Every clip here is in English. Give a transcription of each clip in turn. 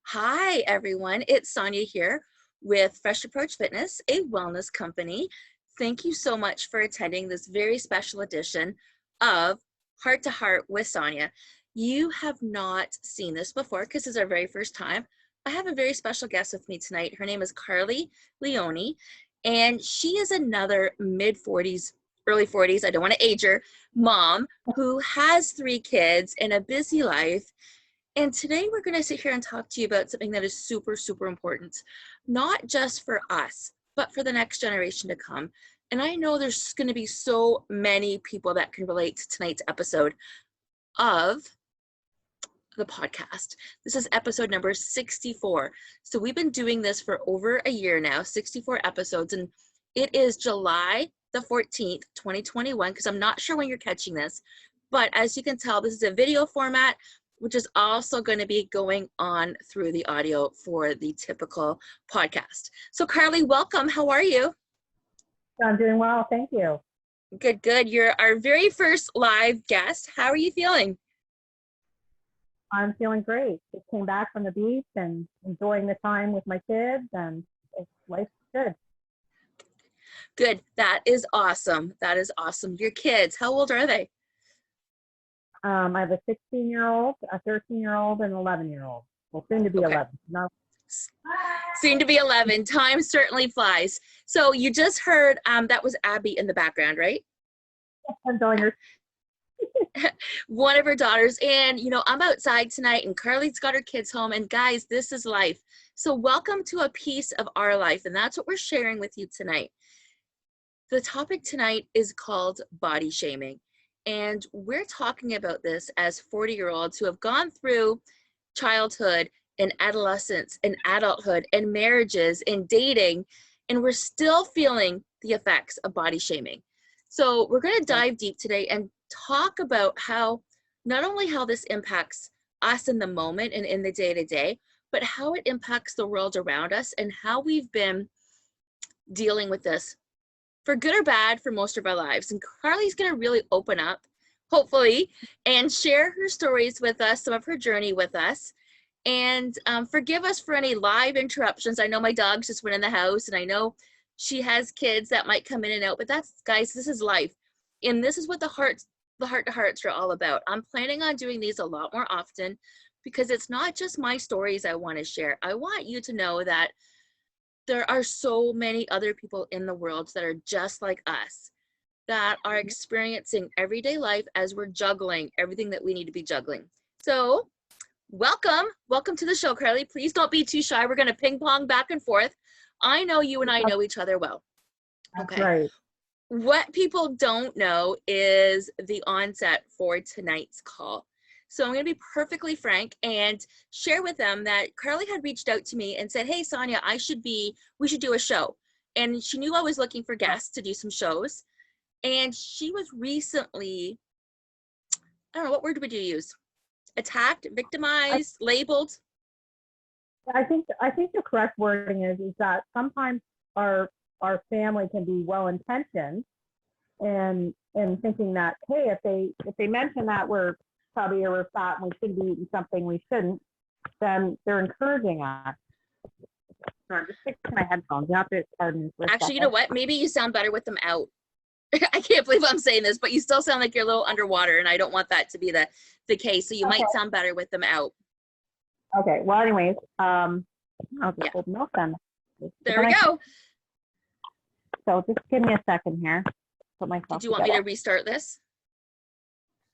Hi, everyone. It's Sonia here with Fresh Approach Fitness, a wellness company. Thank you so much for attending this very special edition of Heart to Heart with Sonia. You have not seen this before because this is our very first time. I have a very special guest with me tonight. Her name is Carly Leone, and she is another mid-40s, early 40s, I don't want to age her, mom who has 3 kids and a busy life. And today we're going to sit here and talk to you about something that is super, super important, not just for us, but for the next generation to come. And I know there's going to be so many people that can relate to tonight's episode of the podcast. This is episode number 64. So we've been doing this for over a year now, 64 episodes, and it is July the 14th, 2021, because I'm not sure when you're catching this, but as you can tell, this is a video format, which is also going to be going on through the audio for the typical podcast. So Carly, welcome. How are you? I'm doing well, thank you. Good, good. You're our very first live guest. How are you feeling? I'm feeling great. Just came back from the beach and enjoying the time with my kids, and life's good. Good. That is awesome. That is awesome. Your kids, how old are they? I have a 16-year-old, a 13-year-old, and an 11-year-old. Well, soon to be 11. No. Soon to be 11. Time certainly flies. So you just heard that was Abby in the background, right? I'm telling her. One of her daughters. And you know, I'm outside tonight and Carly's got her kids home, and guys, this is life. So welcome to a piece of our life, and that's what we're sharing with you tonight. The topic tonight is called body shaming. And we're talking about this as 40-year-olds who have gone through childhood and adolescence and adulthood and marriages and dating, and we're still feeling the effects of body shaming. So we're going to dive deep today and talk about how, not only how this impacts us in the moment and in the day-to-day, but how it impacts the world around us and how we've been dealing with this for good or bad for most of our lives. And Carly's going to really open up, hopefully, and share her stories with us, some of her journey with us. And forgive us for any live interruptions. I know my dogs just went in the house, and I know she has kids that might come in and out, but that's, guys, this is life. And this is what the heart-to-hearts are all about. I'm planning on doing these a lot more often because it's not just my stories I want to share. I want you to know that there are so many other people in the world that are just like us, that are experiencing everyday life as we're juggling everything that we need to be juggling. So welcome to the show, Carly. Please don't be too shy. We're going to ping pong back and forth. I know you and I know each other well. Okay. Right. What people don't know is the onset for tonight's call. So I'm going to be perfectly frank and share with them that Carly had reached out to me and said, hey, Sonia, we should do a show. And she knew I was looking for guests to do some shows. And she was recently, I don't know, what word would you use? Attacked, victimized, labeled? I think the correct wording is that sometimes our family can be well-intentioned and thinking that, hey, if they mention that we're chubby or we're fat and we should be eating something we shouldn't, then they're encouraging us. Sorry, I'm just fixing my headphones. You have to pardon me. Actually, you know what? Maybe you sound better with them out. I can't believe I'm saying this, but you still sound like you're a little underwater, and I don't want that to be the case. So you might sound better with them out. Okay. Well, anyways, I'll just hold milk then. There we go. So just give me a second here. Put myself. Did you want me to restart this?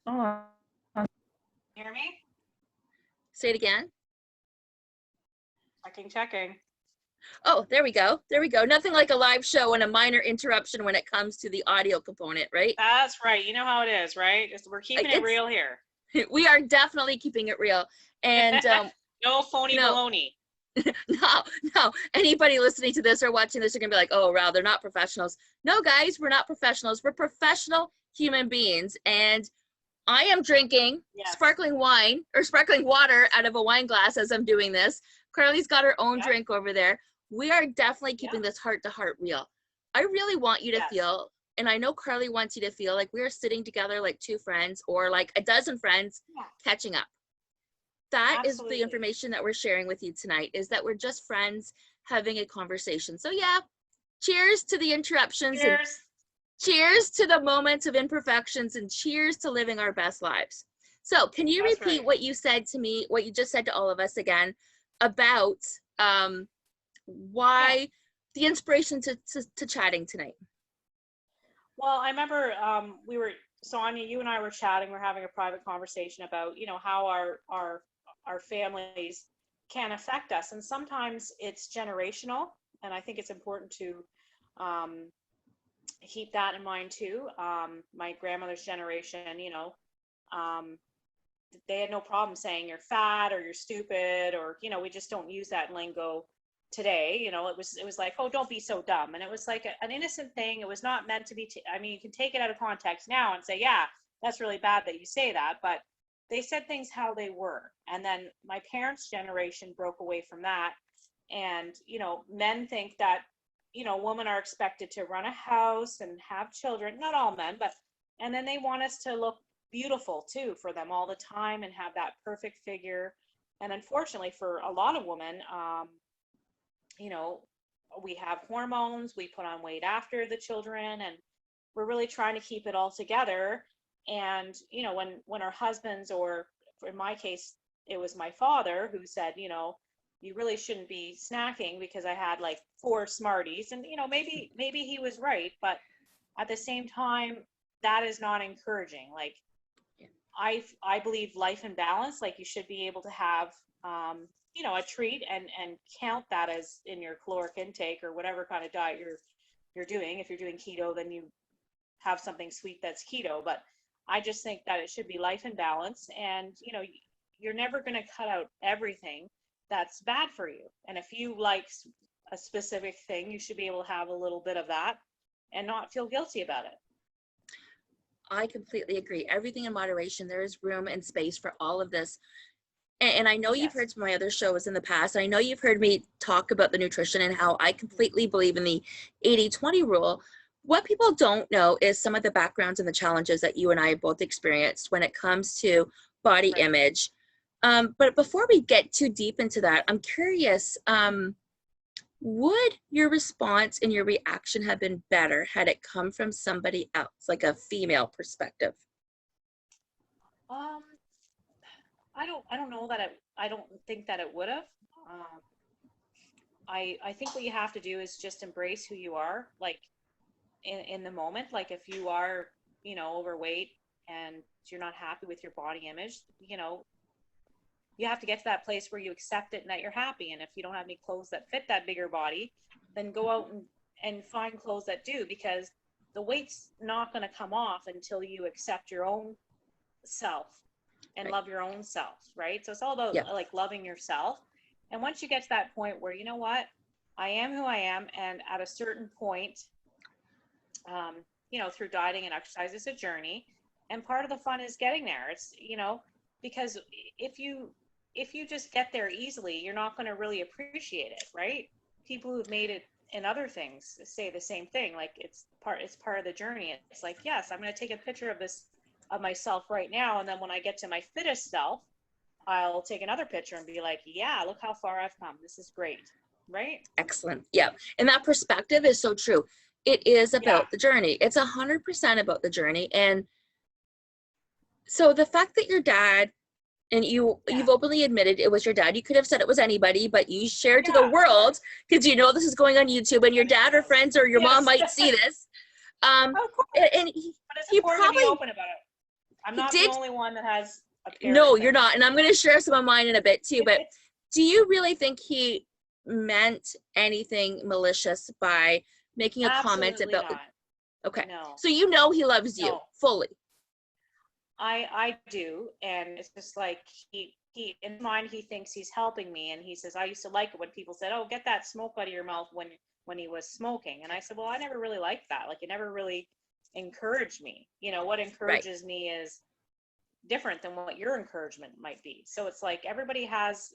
Oh. Hear me? Say it again. Checking. Oh, there we go. There we go. Nothing like a live show and a minor interruption when it comes to the audio component, right? That's right. You know how it is, right? We're keeping it real here. We are definitely keeping it real. And no phony baloney. No. Anybody listening to this or watching this are going to be like, oh, wow, they're not professionals. No, guys, we're not professionals. We're professional human beings. And I am drinking sparkling wine or sparkling water out of a wine glass as I'm doing this. Carly's got her own drink over there. We are definitely keeping this heart-to-heart real. I really want you to feel, and I know Carly wants you to feel like we're sitting together like 2 friends or like a dozen friends catching up. that is the Absolutely. information that we're sharing with you tonight, is that we're just friends having a conversation. So yeah, cheers to the interruptions and Cheers. cheers to the moments of imperfections and cheers to living our best lives. So can you That's repeat right. what you said to me, what you just said to all of us again about Yeah. why the inspiration to chatting tonight? Well, I remember Sonia, you and I were chatting, we're having a private conversation about, how our families can affect us. And sometimes it's generational. And I think it's important to um, keep that in mind too. My grandmother's generation, um, they had no problem saying you're fat or you're stupid, or we just don't use that lingo today. It was like, oh, don't be so dumb, and it was like an innocent thing. It was not meant to be I mean, you can take it out of context now and say, yeah, that's really bad that you say that, but they said things how they were. And then my parents' generation broke away from that, and men think that women are expected to run a house and have children. Not all men, but and then they want us to look beautiful too for them all the time and have that perfect figure. And unfortunately for a lot of women, you know we have hormones, we put on weight after the children, and we're really trying to keep it all together. And when our husbands, or in my case it was my father who said, you really shouldn't be snacking, because I had like 4 Smarties, and maybe he was right, but at the same time, that is not encouraging. Like, I believe life in balance. Like, you should be able to have a treat, and count that as in your caloric intake, or whatever kind of diet you're doing. If you're doing keto, then you have something sweet that's keto. But I just think that it should be life in balance, and you're never going to cut out everything that's bad for you. And if you like a specific thing, you should be able to have a little bit of that and not feel guilty about it. I completely agree. Everything in moderation. There is room and space for all of this. And I know you've Yes. heard some of my other shows in the past. I know you've heard me talk about the nutrition and how I completely believe in the 80-20 rule. What people don't know is some of the backgrounds and the challenges that you and I have both experienced when it comes to body Right. image. But before we get too deep into that, I'm curious, would your response and your reaction have been better had it come from somebody else, like a female perspective? Um, I don't know that I don't think that it would have. Um, I think what you have to do is just embrace who you are, like in the moment. Like, if you are, overweight and you're not happy with your body image, you have to get to that place where you accept it and that you're happy. And if you don't have any clothes that fit that bigger body, then go out and find clothes that do, because the weight's not going to come off until you accept your own self and Right. love your own self, right? So it's all about Yeah. like loving yourself. And once you get to that point where, I am who I am, and at a certain point, through dieting and exercise, it's a journey, and part of the fun is getting there. It's because if you just get there easily, you're not going to really appreciate it, right? People who've made it in other things say the same thing. Like, it's part of the journey. It's like, yes, I'm going to take a picture of myself right now, and then when I get to my fittest self, I'll take another picture and be like, yeah, look how far I've come. This is great, right? Excellent. Yeah. And that perspective is so true. It is Yeah. about the journey. It's 100% about the journey. And so the fact that your dad, and you've openly admitted it was your dad. You could have said it was anybody, but you shared to the Yeah. world, because this is going on YouTube, and your dad or friends or your mom Yes. might see this. Of course. And But it's he important to be probably open about it. I'm he not the did. only one that has a No, parent you're that. not. And I'm going to share some of mine in a bit too. But do you really think he meant anything malicious by making a comment Absolutely about the? not. Okay, No. so he loves you No. fully. I do, and it's just like he in his mind, he thinks he's helping me, and he says, I used to like it when people said, "Oh, get that smoke out of your mouth," when he was smoking. And I said, well, I never really liked that. Like, it never really encouraged me. What Right. encourages me is different than what your encouragement might be. So it's like everybody has,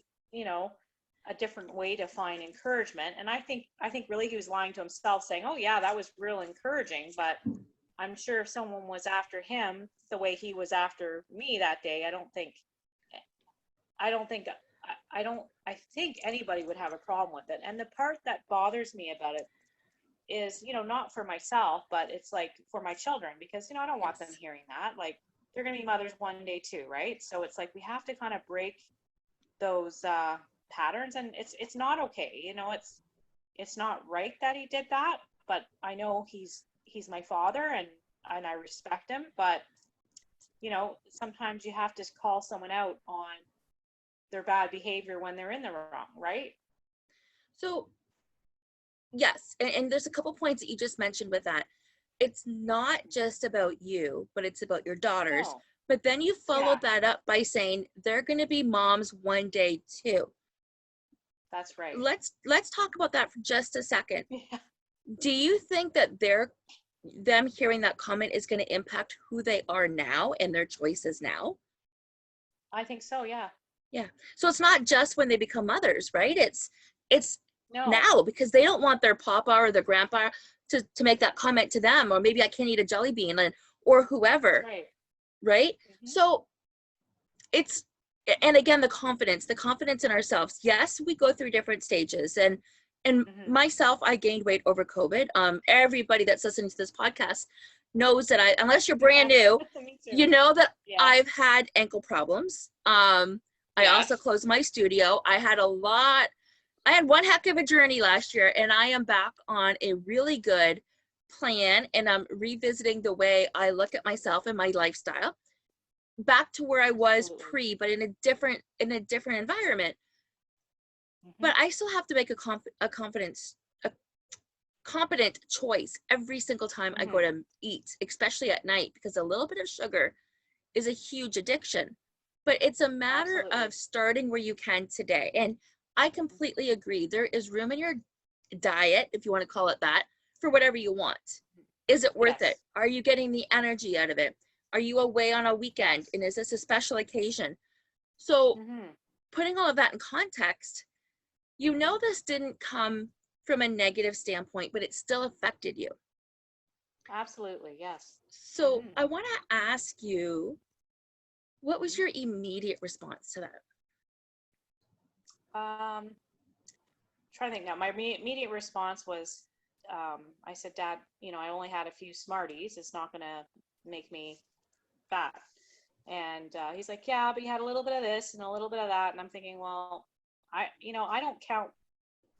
a different way to find encouragement. And I think really he was lying to himself, saying, oh yeah, that was real encouraging. But I'm sure if someone was after him the way he was after me that day, I don't think I think anybody would have a problem with it. And the part that bothers me about it is, not for myself, but it's like for my children, because, I don't want them Yes. hearing that. Like, they're going to be mothers one day too, right? So it's like we have to kind of break those patterns, and it's not okay. It's not right that he did that, but I know he's my father, and I respect him, but sometimes you have to call someone out on their bad behavior when they're in the wrong, right? So yes, and there's a couple points that you just mentioned with that. It's not just about you, but it's about your daughters. No. But then you Yeah, followed that up by saying they're going to be moms one day too. that's right. Let's talk about that for just a second. Yeah, Do you think that them hearing that comment is going to impact who they are now and their choices now? I think so. Yeah. Yeah. So it's not just when they become mothers, right? It's No. now, because they don't want their papa or their grandpa to make that comment to them, or maybe I can't eat a jelly bean, or whoever, Right. right? Hmm. So it's, and again, the confidence in ourselves. Yes, we go through different stages, and Hmm. myself, I gained weight over COVID. Everybody that's listening to this podcast knows that unless you're brand new, Me too. you know that Yeah. I've had ankle problems. I also Yes. closed my studio. I had one heck of a journey last year, and I am back on a really good plan, and I'm revisiting the way I look at myself and my lifestyle back to where I was Absolutely. pre, but in a different environment. Hmm. But I still have to make a competent choice every single time I go Hmm. to eat, especially at night, because a little bit of sugar is a huge addiction. But it's a matter Absolutely. of starting where you can today. And I completely agree. There is room in your diet, if you want to call it that, for whatever you want. Is it worth it? Yes. Are you getting the energy out of it? Are you away on a weekend? Yes. And is this a special occasion? So, Hmm. putting all of that in context, this didn't come from a negative standpoint, but it still affected you. Absolutely. Yes. So, Hmm. I want to ask you, what was Hmm. your immediate response to that? Trying to think now. My immediate response was, I said, Dad, I only had a few Smarties. It's not going to make me fat. And he's like, yeah, but you had a little bit of this and a little bit of that. And I'm thinking, well, I don't count.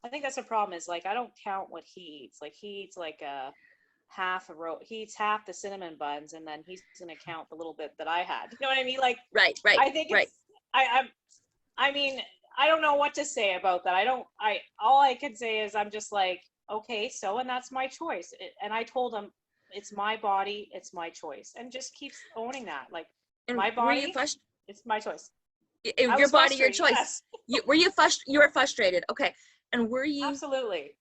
I think that's the problem, is like, I don't count what he eats. Like, he eats like he eats half the cinnamon buns, and then he's going to count the little bit that I had. You know what I mean? Like, Right, right, I think right. I mean, I don't know what to say about that. All I can say is I'm just like, okay, so, and that's my choice. And I told him, it's my body, it's my choice. And just keeps owning that. Like, And my were you body, it's my choice. I your was body, your frustrated. choice? Yes, You were frustrated. Okay. And absolutely.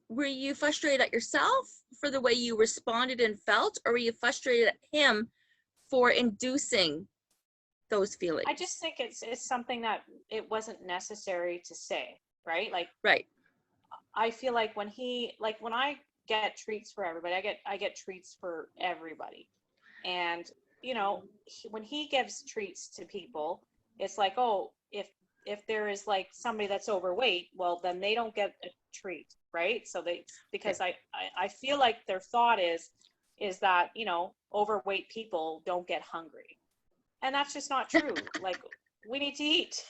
were you frustrated at yourself for the way you responded and felt, or were you frustrated at him for inducing those I just feelings? think it's something that it wasn't necessary to say, right? Like, Right. I feel like when I get treats for everybody, I get treats for everybody. And when he gives treats to people, it's like, oh, if there is like somebody that's overweight, well, then they don't get a treat, right? So Okay. because I feel like their thought is that overweight people don't get hungry, and that's just not true. Like, we need to eat.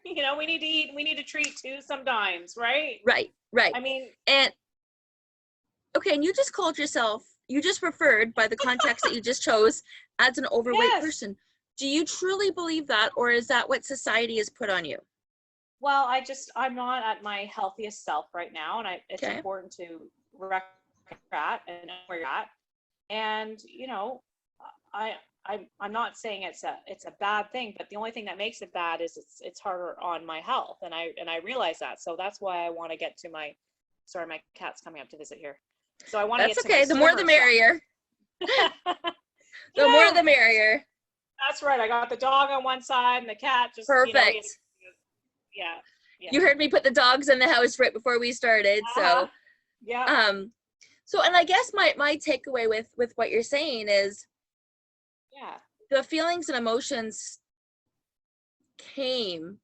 We need to eat. We need a treat too sometimes, right? Right, right. I mean, And okay, and you just referred by the context that you just chose as an overweight yes. person. Do you truly believe that, or is that what society has put on you? Well, I'm not at my healthiest self right now, and it's Okay. important to recognize that and know where you're at. And I I'm not saying it's a bad thing, but the only thing that makes it bad is it's harder on my health, and I realize that. So that's why I want to get to my. Sorry, my cat's coming up to visit here. So I want to That's get to my okay. The more the slimmer self. merrier. The more Yeah, the merrier. that's right. I got the dog on one side and the cat just, Perfect. yeah, yeah. You heard me put the dogs in the house right before we started. Uh-huh. So, Yeah. um, and I guess my takeaway with what you're saying is Yeah. the feelings and emotions came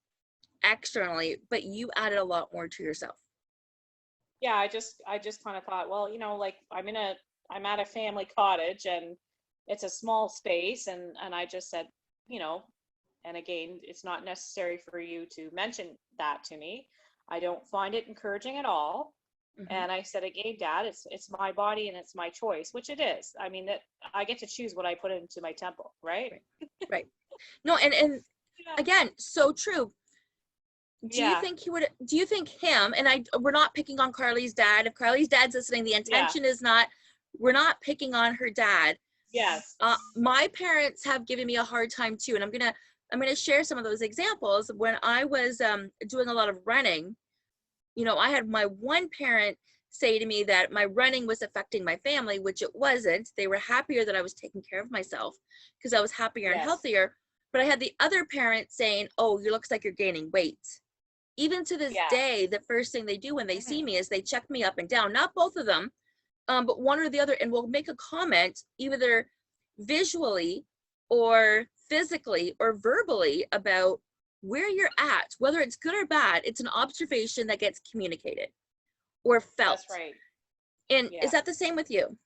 externally, but you added a lot more to yourself. Yeah, I just kind of thought, well, like I'm at a family cottage and it's a small space, and I just said, you know, and again, it's not necessary for you to mention that to me. I don't find it encouraging at all. Mm-hmm. And I said, again, Dad, it's my body and it's my choice, which it is. I mean, that I get to choose what I put into my temple, right? Right. Right. No, and Yeah. again, so true. Yeah. Do you think him, and we're not picking on Carly's dad. If Carly's dad's listening, the Yeah. intention is not, we're not picking on her dad. Yes. My parents have given me a hard time too, and I'm gonna share some of those examples. When I was doing a lot of running, I had my one parent say to me that my running was affecting my family, which it wasn't. They were happier that I was taking care of myself because I was happier and Yes. healthier. But I had the other parent saying, "Oh, you looks like you're gaining weight." Even to this Yeah. day, the first thing they do when they see Hmm. me is they check me up and down. Not both of them, but one or the other, and will make a comment either visually or physically or verbally about where you're at, whether it's good or bad. It's an observation that gets communicated or felt. That's right. And Yeah. is that the same with you?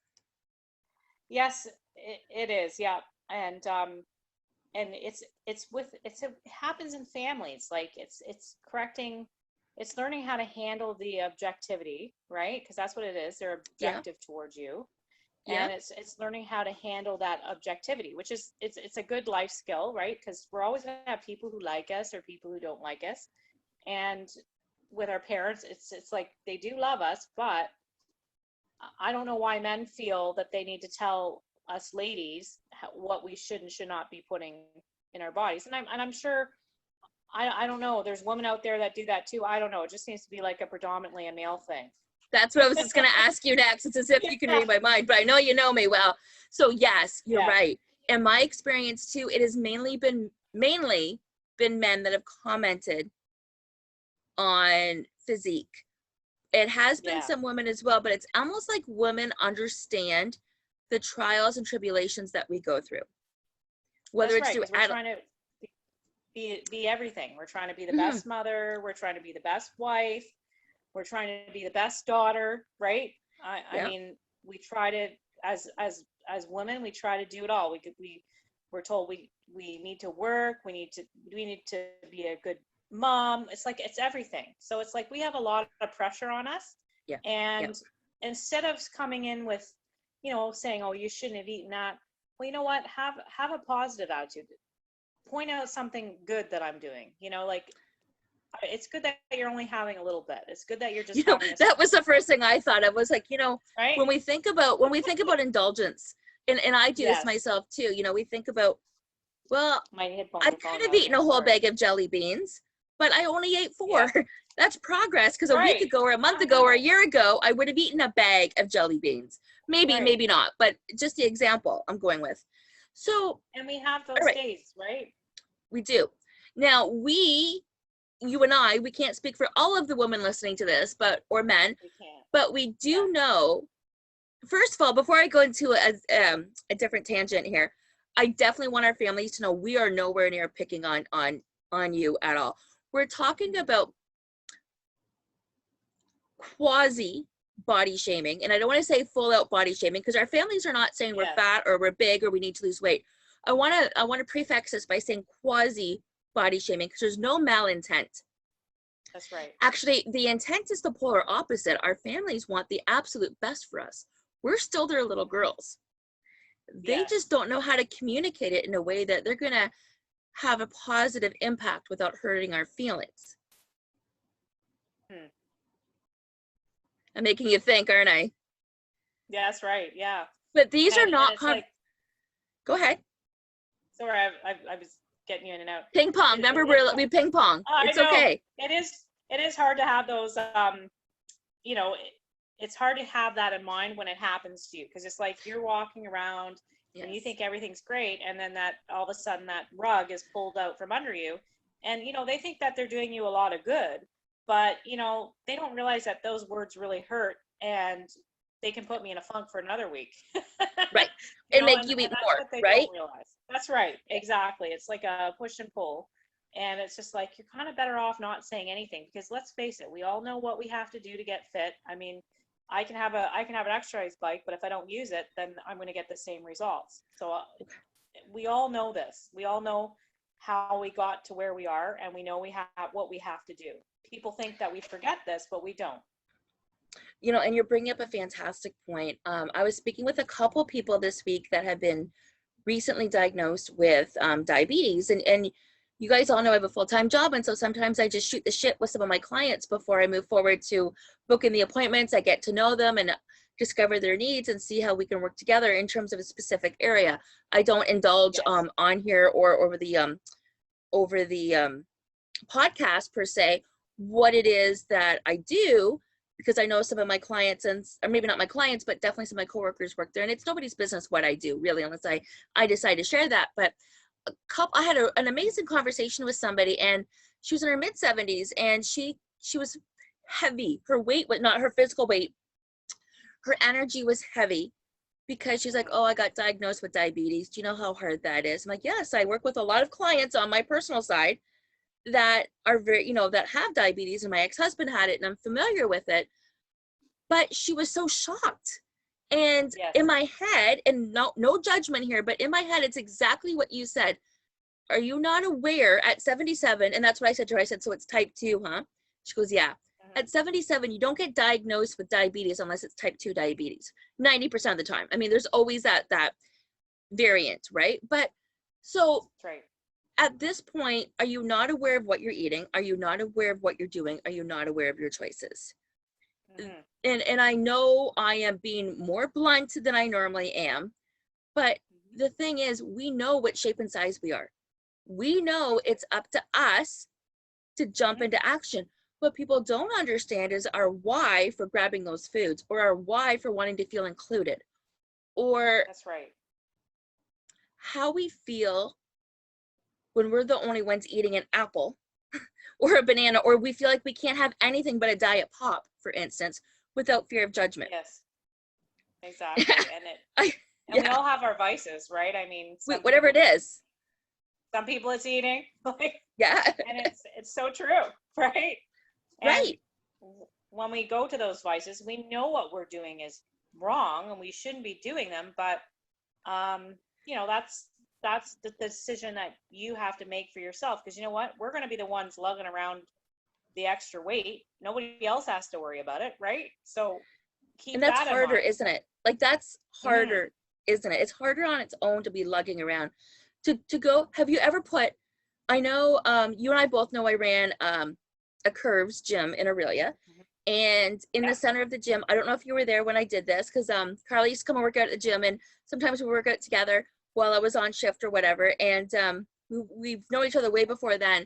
Yes, it is. Yeah. And it happens in families. Like it's correcting, it's learning how to handle the objectivity, right? Because that's what it is. They're Yeah. objective towards you. Yeah. And it's learning how to handle that objectivity, which is it's a good life skill, right? Because we're always going to have people who like us or people who don't like us. And with our parents, it's like they do love us, but I don't know why men feel that they need to tell us ladies what we should and should not be putting in our bodies. And I'm sure, I don't know. There's women out there that do that too. I don't know. It just seems to be like a predominantly a male thing. That's what I was just going to ask you next. It's as if you can Yeah. read my mind, but I know you know me well. So yes, you're Yeah. right. In my experience too, it has mainly been men that have commented on physique. It has been Yeah. some women as well, but it's almost like women understand the trials and tribulations that we go through, whether That's it's right. through Because we're trying to be everything. We're trying to be the Mhm. best mother. We're trying to be the best wife. We're trying to be the best daughter, right? I Yeah. mean, we try to, as women, we try to do it all. We're told we need to work. We need to be a good mom. It's like it's everything. So it's like we have a lot of pressure on us. Yeah. Yeah. And instead of coming in with, saying, "Oh, you shouldn't have eaten that," well, you know what? Have a positive attitude. Point out something good that I'm doing. Like it's good that you're only having a little bit. It's good that you're just having a That was the first thing I thought of, was like, right. when we think about indulgence, and I do this Yes. myself too, we think about, well, My headphones are I've kind falling of out eaten again. a whole Sorry. bag of jelly beans, but I only ate 4. Yeah. That's progress, because a week Right. ago or a month I ago or a know. year ago, I would have eaten a bag of jelly beans. Maybe, Right. maybe not, but just the example I'm going with. So, And we have all those right, days, right? we do. Now, you and I, we can't speak for all of the women listening to this, or men, We can't. but we Yeah. do know. First of all, before I go into a different tangent here, I definitely want our families to know we are nowhere near picking on you at all. We're talking about quasi body shaming, and I don't want to say full out body shaming, because our families are not saying we're Yes. fat or we're big or we need to lose weight. I want to prefix this by saying quasi body shaming, because there's no malintent. That's right. Actually, the intent is the polar opposite. Our families want the absolute best for us. We're still their little girls. They Yes. just don't know how to communicate it in a way that they're going to have a positive impact without hurting our feelings. Hmm. I'm making you think, aren't I? Yeah, that's right. Yeah. But these are And not it's like, Go ahead. sorry, I was getting you in and out. Ping pong. Remember, we ping pong. I It's know. okay. It is hard to have those, you know, it's hard to have that in mind when it happens to you, because it's like you're walking around and you Yes. think everything's great, and then that all of a sudden that rug is pulled out from under you, and they think that they're doing you a lot of good, but they don't realize that those words really hurt, and they can put me in a funk for another week. Right. And make And you eat that's more, what they right? don't realize. That's right. Exactly. It's like a push and pull. And it's just like, you're kind of better off not saying anything, because let's face it, we all know what we have to do to get fit. I mean, I can have an exercise bike, but if I don't use it, then I'm going to get the same results. So we all know this. We all know how we got to where we are, and we know we have what we have to do. People think that we forget this, but we don't. You know, and you're bringing up a fantastic point. I was speaking with a couple people this week that have been recently diagnosed with diabetes, and you guys all know I have a full-time job, and so sometimes I just shoot the shit with some of my clients before I move forward to booking the appointments. I get to know them and discover their needs and see how we can work together in terms of a specific area. I don't indulge Yes. on here or over the podcast per se what it is that I do, because I know some of my clients, and or maybe not my clients, but definitely some of my coworkers work there, and it's nobody's business what I do really, unless I decide to share that. But I had an amazing conversation with somebody, and she was in her mid-70s, and she was heavy. Her weight was not her physical weight. Her energy was heavy because she's like, oh, I got diagnosed with diabetes. Do you know how hard that is? I'm like, yes, I work with a lot of clients on my personal side that are very, that have diabetes, and my ex-husband had it, and I'm familiar with it. But she was so shocked. And Yes. in my head, and no judgment here, but in my head, it's exactly what you said. Are you not aware at 77, and that's what I said to her, I said, so it's type 2, huh? She goes, yeah. At 77, you don't get diagnosed with diabetes unless it's type 2 diabetes, 90% of the time. I mean, there's always that variant, right? But so That's right. At this point, are you not aware of what you're eating? Are you not aware of what you're doing? Are you not aware of your choices? And I know I am being more blunt than I normally am, but the thing is, we know what shape and size we are. We know it's up to us to jump into action. What people don't understand is our why for grabbing those foods, or our why for wanting to feel included, or That's right. how we feel when we're the only ones eating an apple or a banana, or we feel like we can't have anything but a diet pop, for instance, without fear of judgment. Yes, exactly. And yeah. we all have our vices, right? I mean, whatever it is. Some people it's eating. Yeah. And it's so true, right? Right. And when we go to those vices, we know what we're doing is wrong and we shouldn't be doing them, but that's the decision that you have to make for yourself, because you know what? We're going to be the ones lugging around the extra weight. Nobody else has to worry about it, right? So keep that in mind. And that's harder, isn't it? Like, that's harder, isn't it? It's harder on its own to be lugging around. To go, have you ever put, I know you and I both know I ran a Curves gym in Aurelia, and in the center of the gym, I don't know if you were there when I did this, because Carly used to come and work out at the gym, and sometimes we work out together while I was on shift or whatever, and we've known each other way before then.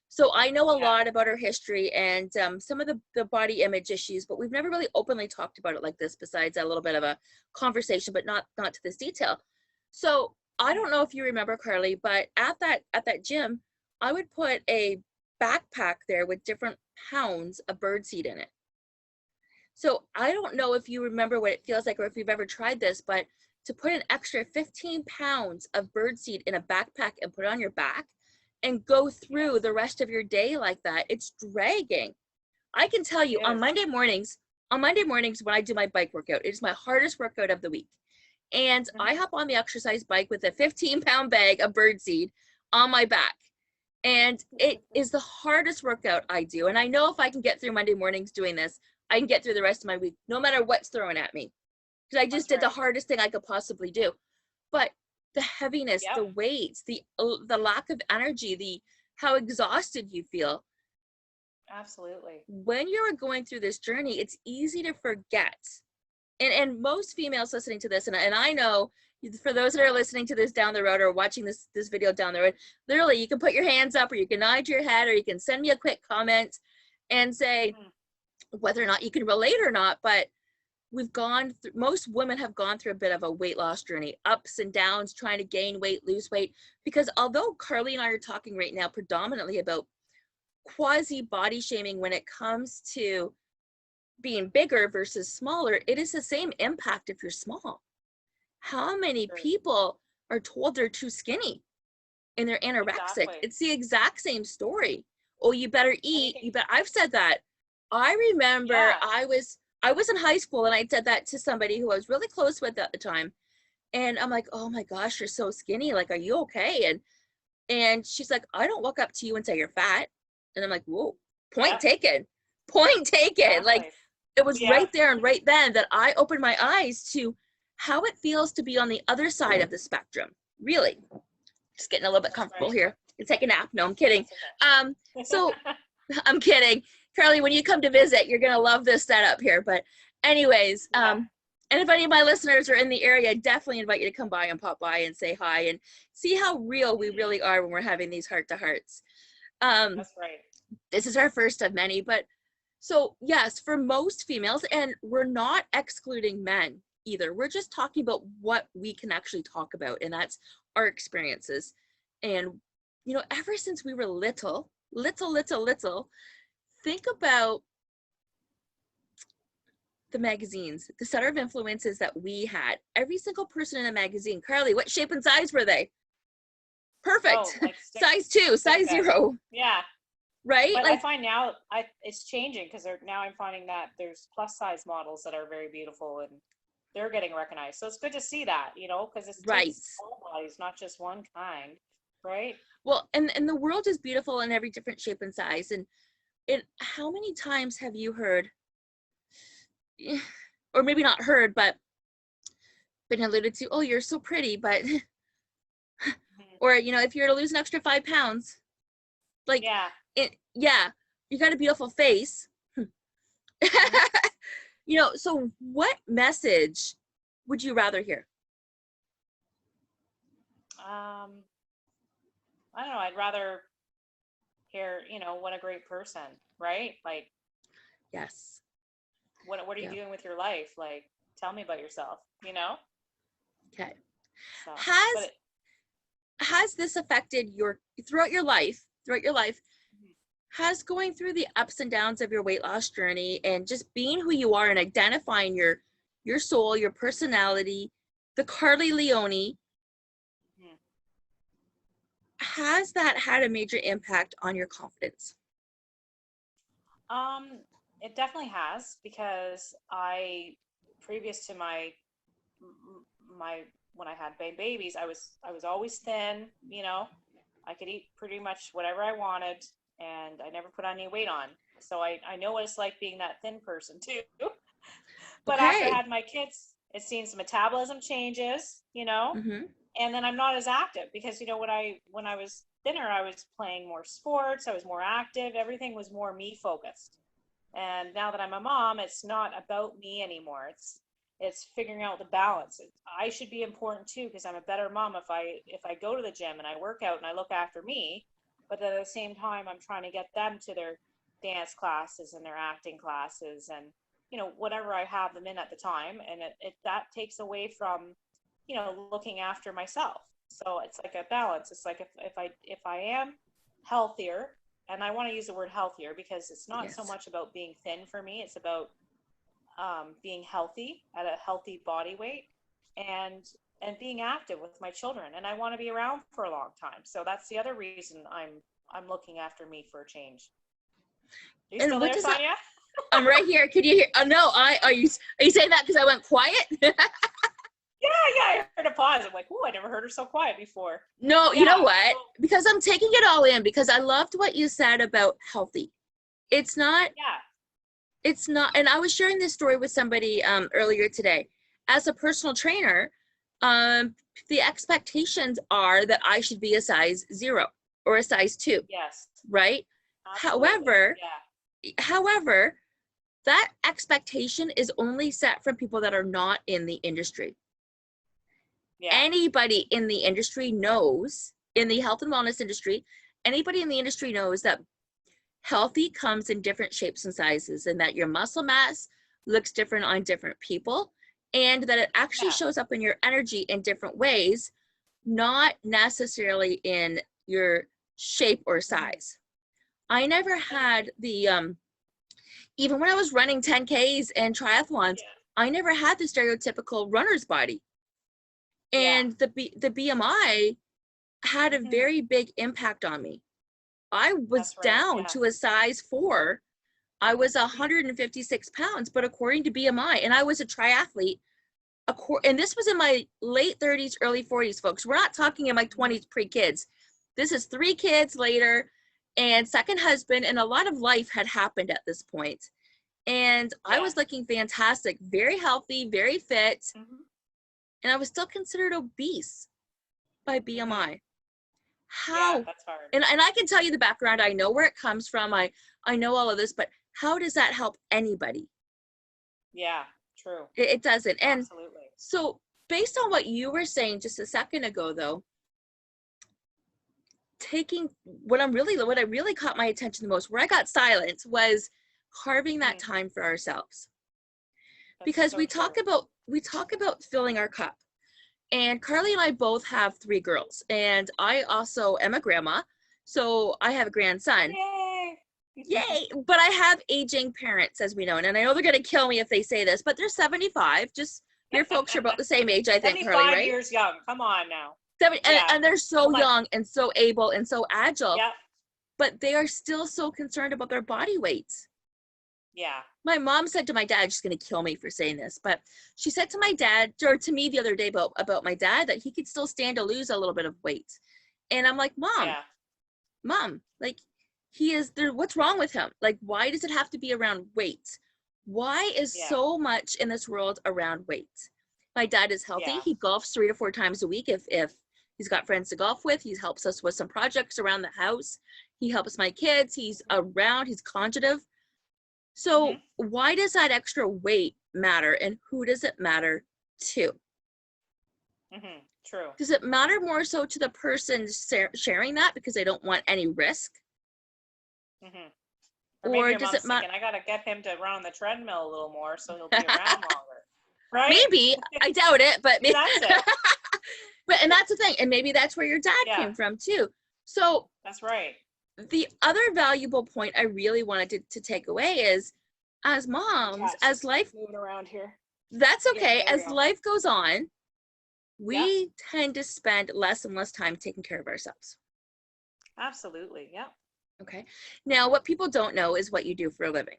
So I know a lot about her history and some of the body image issues, but we've never really openly talked about it like this, besides a little bit of a conversation, but not to this detail. So I don't know if you remember, Carly, but at that gym, I would put a backpack there with different pounds of birdseed in it. So I don't know if you remember what it feels like, or if you've ever tried this, but to put an extra 15 pounds of birdseed in a backpack and put it on your back and go through the rest of your day like that, it's dragging. I can tell you, on Monday mornings when I do my bike workout, it is my hardest workout of the week. And I hop on the exercise bike with a 15-pound bag of birdseed on my back. And it is the hardest workout I do. And I know if I can get through Monday mornings doing this, I can get through the rest of my week, no matter what's thrown at me. Because I just did the hardest thing I could possibly do. But the heaviness, the weights, the lack of energy, how exhausted you feel. Absolutely. When you're going through this journey, it's easy to forget. And most females listening to this, and I know for those that are listening to this down the road or watching this video down the road, literally you can put your hands up, or you can nod your head, or you can send me a quick comment and say whether or not you can relate or not. But most women have gone through a bit of a weight loss journey, ups and downs, trying to gain weight, lose weight, because although Carly and I are talking right now predominantly about quasi body shaming when it comes to being bigger versus smaller, it is the same impact if you're small. How many people are told they're too skinny? and they're anorexic. Exactly. It's the exact same story. Oh, you better eat. Anything. You bet. I've said that. I remember Yeah. I was in high school and I said that to somebody who I was really close with at the time. And I'm like, oh my gosh, you're so skinny. Like, are you okay? And she's like, I don't walk up to you and say you're fat. And I'm like, whoa, point Yeah. taken. Point taken. Like, Exactly. it was Yeah. right there and right then that I opened my eyes to how it feels to be on the other side of the spectrum. Really. Just getting a little bit That's comfortable right. here and take a nap. No, I'm kidding. That's So okay. I'm kidding. Carly, when you come to visit, you're going to love this setup here. But anyways, Yeah. and if any of my listeners are in the area, I definitely invite you to come by and pop by and say hi and see how real we really are when we're having these heart-to-hearts. That's right. This is our first of many, but so yes, for most females, and we're not excluding men either. We're just talking about what we can actually talk about, and that's our experiences. And, you know, ever since we were little, think about the magazines, the center of influences that we had. Every single person in a magazine. Carly, what shape and size were they? Perfect. Oh, like Size 2, size 0. Yeah. Right? But I Like, find now it's changing because now I'm finding that there's plus size models that are very beautiful and they're getting recognized. So it's good to see that, because it right. takes all bodies, not just one kind, right? Well, and the world is beautiful in every different shape and size. And how many times have you heard, or maybe not heard, but been alluded to, oh, you're so pretty, but, or, you know, if you're to lose an extra 5 pounds, like, Yeah. yeah, you got a beautiful face. You know, so what message would you rather hear? I don't know. I'd rather hear, what a great person, right? Like, Yes. what are you Yeah. doing with your life? Like, tell me about yourself, Okay. So, Has has this affected throughout your life, has going through the ups and downs of your weight loss journey and just being who you are and identifying your soul, your personality, the Carly Leone, has that had a major impact on your confidence? It definitely has because previous to my when I had babies, I was always thin, I could eat pretty much whatever I wanted and I never put any weight on. So I know what it's like being that thin person too. But after I Okay. had my kids, it seems metabolism changes, Mm-hmm. and then I'm not as active because, when I was thinner, I was playing more sports, I was more active, everything was more me focused. And now that I'm a mom, it's not about me anymore. It's figuring out the balance. I should be important too because I'm a better mom if I go to the gym and I work out and I look after me, but at the same time I'm trying to get them to their dance classes and their acting classes and whatever I have them in at the time, and that takes away from looking after myself. So it's like a balance. It's like if I am healthier, and I want to use the word healthier because it's not so Yes. much about being thin for me. It's about being healthy at a healthy body weight and being active with my children. And I want to be around for a long time. So that's the other reason I'm looking after me for a change. Are you And still what there, does that? Sonia? I'm right here. Could you hear? Oh no, are you saying that because I went quiet? Yeah, I heard a pause. I'm like, oh, I never heard her so quiet before. No, you Yeah. know what? Because I'm taking it all in because I loved what you said about healthy. It's not, and I was sharing this story with somebody earlier today. As a personal trainer, the expectations are that I should be a size 0 or a size 2, Yes. right? Absolutely. However, that expectation is only set from people that are not in the industry. Yeah. Anybody in the industry knows, in the health and wellness industry, anybody in the industry knows that healthy comes in different shapes and sizes, and that your muscle mass looks different on different people, and that it actually shows up in your energy in different ways, not necessarily in your shape or size. I never had the even when I was running 10Ks and triathlons, I never had the stereotypical runner's body. And the BMI had a Mhm. very big impact on me. I was That's right. down Yeah. to a size 4. I was 156 pounds, but according to BMI, and I was a triathlete, and this was in my late 30s, early 40s, folks. We're not talking in my 20s pre-kids. This is 3 kids later and second husband, and a lot of life had happened at this point. And I Yeah. was looking fantastic, very healthy, very fit, Mhm. and I was still considered obese by Mhm. BMI. Yeah, How? that's hard. And I can tell you the background. I know where it comes from. I know all of this, but how does that help anybody? Yeah, true. It doesn't. And Absolutely. so based on what you were saying just a second ago, though, taking what I really caught my attention the most, where I got silent, was carving that Mhm. time for ourselves. That's Because so true. we talk about filling our cup. And Carly and I both have 3 girls, and I also am a grandma, so I have a grandson. Yay. Yay! But I have aging parents, as we know, and I know they're gonna kill me if they say this, but they're 75. Just your folks are about the same age, I think, Carly, 75 right? years young. Come on now. 70, Yeah. and they're so I'm like, young and so able and so agile, yeah. but they are still so concerned about their body weights. Yeah. My mom said to my dad, she's going to kill me for saying this, but she said to my dad, or to me the other day about my dad, that he could still stand to lose a little bit of weight. And I'm like, Yeah. mom, like, he is there. What's wrong with him? Like, why does it have to be around weight? Why is Yeah. so much in this world around weight? My dad is healthy. Yeah. He golfs 3 to 4 times a week. If he's got friends to golf with, he helps us with some projects around the house. He helps my kids. He's around. He's conjugative. So Mhm. why does that extra weight matter, and who does it matter to? Mhm. True. Does it matter more so to the person sharing that because they don't want any risk? Mhm. Or maybe Or your does it mom's matter? thinking, I got to get him to run on the treadmill a little more so he'll be around longer. Right? Maybe, I doubt it, but Maybe that's it. but and that's the thing, and maybe that's where your dad Yeah. came from too. So That's right. the other valuable point I really wanted to take away is, as My moms, cat's as just life, moving around here. that's Yeah, okay, there we as go. life goes on, Yep. we tend to spend less and less time taking care of ourselves. Absolutely. Yep. Okay. Now, what people don't know is what you do for a living.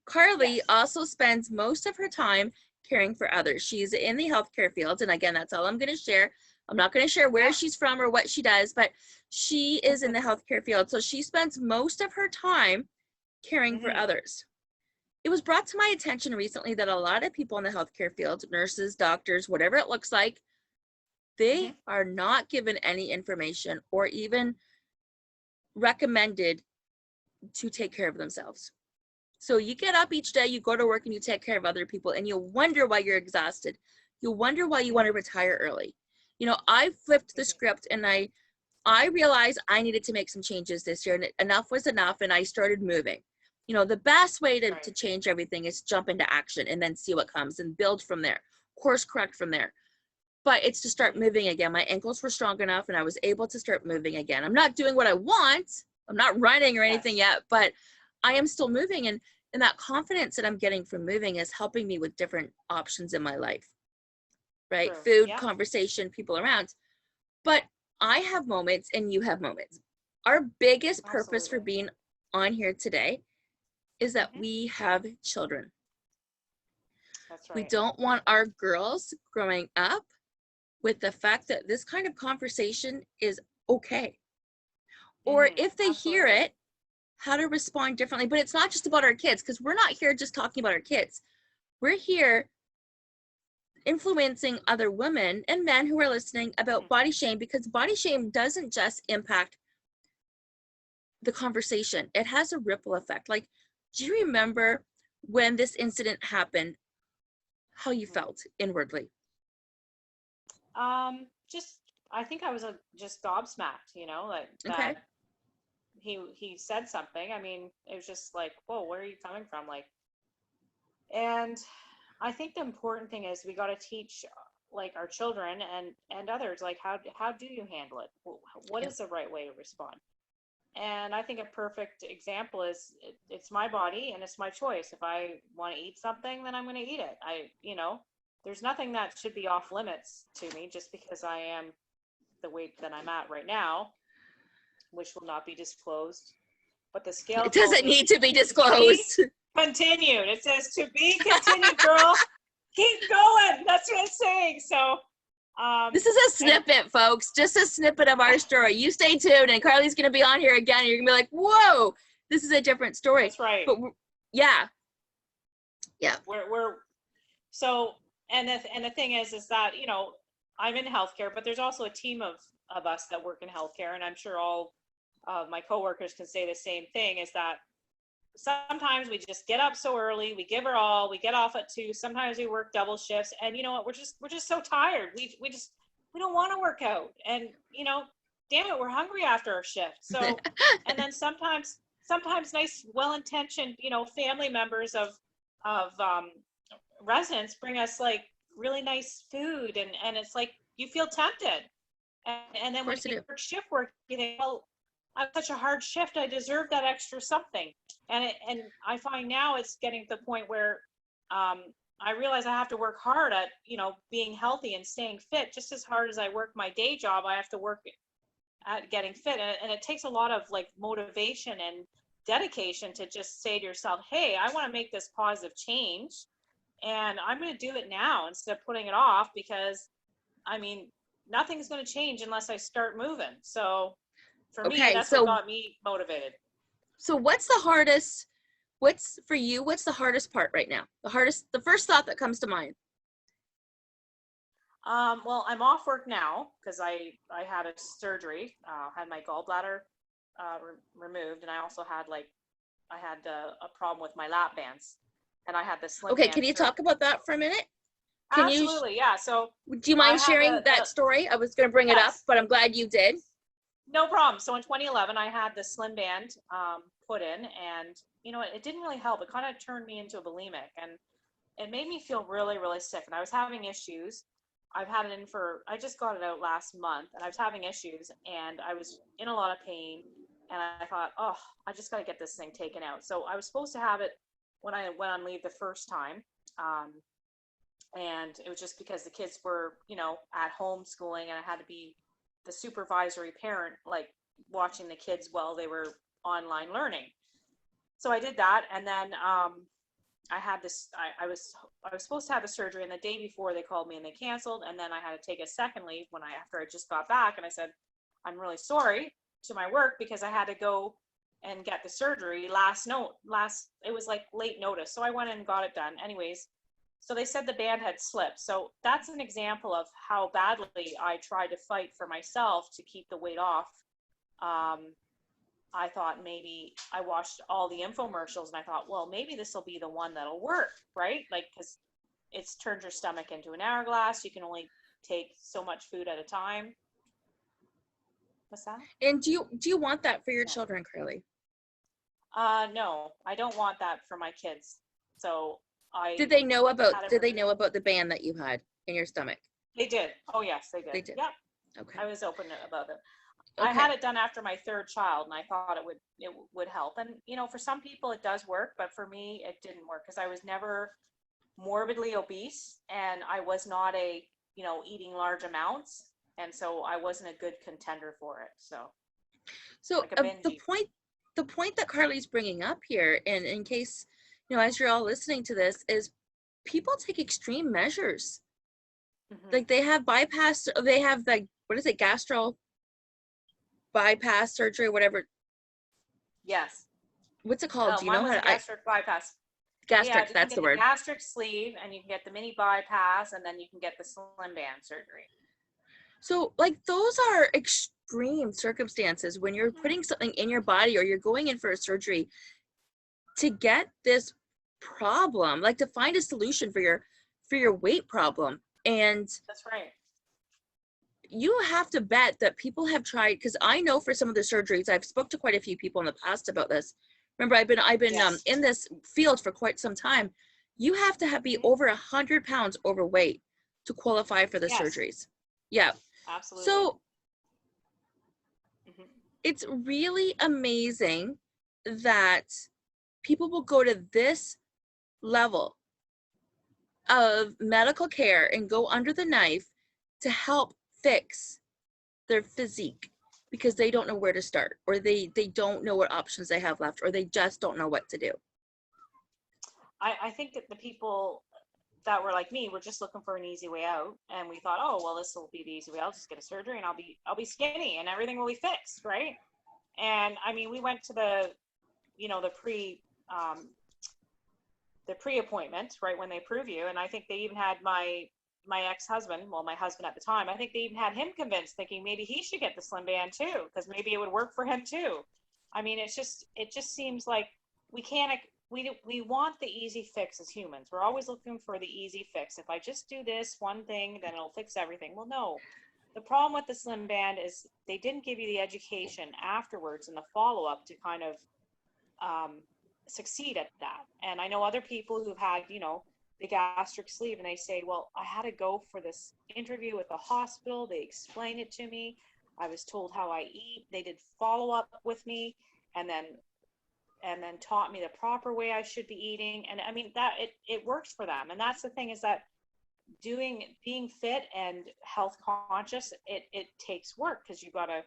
Carly Yes. also spends most of her time caring for others. She's in the healthcare field. And again, that's all I'm going to share. I'm not going to share where Yep. she's from or what she does, but she is in the healthcare field. So she spends most of her time caring for Mhm. others. It was brought to my attention recently that a lot of people in the healthcare field, nurses, doctors, whatever it looks like, they Mhm. are not given any information or even recommended to take care of themselves. So you get up each day, you go to work, and you take care of other people, and you wonder why you're exhausted. You wonder why you want to Mhm. retire early. You know, I flipped the Mhm. script, and I realized I needed to make some changes this year, and enough was enough, and I started moving. You know, the best way to Right. change everything is jump into action and then see what comes and build from there, course correct from there. But it's to start Mhm. moving again. My ankles were strong enough, and I was able to start moving again. I'm not doing what I want. I'm not running or anything Yes. yet, but I am still moving. And that confidence that I'm getting from moving is helping me with different options in my life, right? True. Food, Yep. conversation, people around. But I have moments and you have moments. Our biggest purpose for Absolutely. being on here today is that Mhm. we have children. That's We right. don't want our girls growing up with the fact that this kind of conversation is okay. Or Mhm. if they hear Absolutely. it, how to respond differently. But it's not just about our kids, because we're not here just talking about our kids. We're here influencing other women and men who are listening about Mhm. body shame, because body shame doesn't just impact the conversation, it has a ripple effect. Like, do you remember when this incident happened, how you Mhm. felt inwardly? Just I think I was just gobsmacked, like Okay. that he said something. I mean, it was just like, whoa, where are you coming from? Like, and I think the important thing is we got to teach like our children and others like how do you handle it? What Yeah. is the right way to respond? And I think a perfect example is it's my body and it's my choice. If I want to eat something, then I'm going to eat it. There's nothing that should be off limits to me just because I am the weight that I'm at right now, which will not be disclosed. But the scale It told doesn't me need to be disclosed. continued. It says to be continued, girl. Keep going. That's what it's saying. So This is a snippet, folks. Just a snippet of our story. You stay tuned, and Carly's going to be on here again. And you're going to be like, whoa, this is a different story. that's right. But yeah. We're so, and the thing is that, you know, I'm in healthcare, but there's also a team of us that work in healthcare, and I'm sure all of my coworkers can say the same thing, is that sometimes we just get up so early, we give our all, we get off at 2, sometimes we work double shifts, and you know what, we're just so tired. We don't want to work out, and you know, damn it, we're hungry after our shift. So and then sometimes nice, well-intentioned, you know, family members of residents bring us like really nice food, and it's like you feel tempted, and then when you work shift work, you think, well, I have such a hard shift, I deserve that extra something. And I find now it's getting to the point where I realize I have to work hard at, you know, being healthy and staying fit just as hard as I work my day job. I have to work at getting fit, and it takes a lot of like motivation and dedication to just say to yourself, hey, I want to make this positive change, and I'm going to do it now instead of putting it off, because I mean, nothing's going to change unless I start moving. So for me, that's what got me motivated. So what's the hardest part right now? The first thought that comes to mind. Well, I'm off work now because I had a surgery, had my gallbladder removed, and I also had a problem with my lap bands, and I had the slim band. Can you talk about that for a minute? Absolutely, yeah. So do you mind sharing that story? I was going to bring it up, but I'm glad you did. No problem. So in 2011, I had the slim band put in, and you know, it didn't really help. It kind of turned me into a bulimic, and it made me feel really, really sick. And I was having issues. I just got it out last month, and I was having issues, and I was in a lot of pain, and I thought, oh, I just got to get this thing taken out. So I was supposed to have it when I went on leave the first time. And it was just because the kids were, you know, at home schooling, and I had to be the supervisory parent, like watching the kids while they were online learning. So I did that, and then I had this. I was supposed to have a surgery, and the day before they called me and they canceled, and then I had to take a second leave after I just got back, and I said, I'm really sorry to my work because I had to go and get the surgery it was like late notice, so I went and got it done anyways. So they said the band had slipped. So that's an example of how badly I tried to fight for myself to keep the weight off. I thought maybe I watched all the infomercials, and I thought, well, maybe this will be the one that'll work, right? Like, because it's turned your stomach into an hourglass. You can only take so much food at a time. What's that? And do you want that for your children, Carly? No, I don't want that for my kids. So did they know about the band that you had in your stomach? They did. Oh yes, they did. They did. Yeah. Okay. I was open about it. Okay. I had it done after my third child, and I thought it would help. And you know, for some people it does work, but for me it didn't work because I was never morbidly obese, and I was not eating large amounts, and so I wasn't a good contender for it. So like the point that Carly's bringing up here, and in case, you know, as you're all listening to this, is people take extreme measures. Mm-hmm. Like they have what is it, gastro bypass surgery, whatever. Yes. What's it called? Do you know how to? Gastric bypass. Gastric, that's the word. Gastric sleeve, and you can get the mini bypass, and then you can get the slim band surgery. So like those are extreme circumstances when you're putting something in your body or you're going in for a surgery to get this problem, like to find a solution for your weight problem. And that's right. You have to bet that people have tried, because I know for some of the surgeries, I've spoke to quite a few people in the past about this. Remember, I've been yes. In this field for quite some time. You have to be over 100 pounds overweight to qualify for the yes. surgeries. Yeah. Absolutely. So it's really amazing that people will go to this level of medical care and go under the knife to help fix their physique because they don't know where to start, or they don't know what options they have left, or they just don't know what to do? I think that the people that were like me were just looking for an easy way out, and we thought, oh well, this will be the easy way. I'll just get a surgery and I'll be skinny and everything will be fixed, right? And I mean, we went to the, you know, um, the pre-appointment, right, when they approve you. And I think they even had my ex-husband, well, my husband at the time, I think they even had him convinced, thinking maybe he should get the slim band too, because maybe it would work for him too. I mean, it just seems like we can't, we want the easy fix as humans. We're always looking for the easy fix. If I just do this one thing, then it'll fix everything. Well, no. The problem with the slim band is they didn't give you the education afterwards and the follow-up to kind of um, succeed at that. And I know other people who've had, you know, the gastric sleeve, and they say, well, I had to go for this interview with the hospital. They explained it to me. I was told how I eat. They did follow up with me, and then taught me the proper way I should be eating. And I mean, that it works for them. And that's the thing, is that being fit and health conscious, it takes work, because you gotta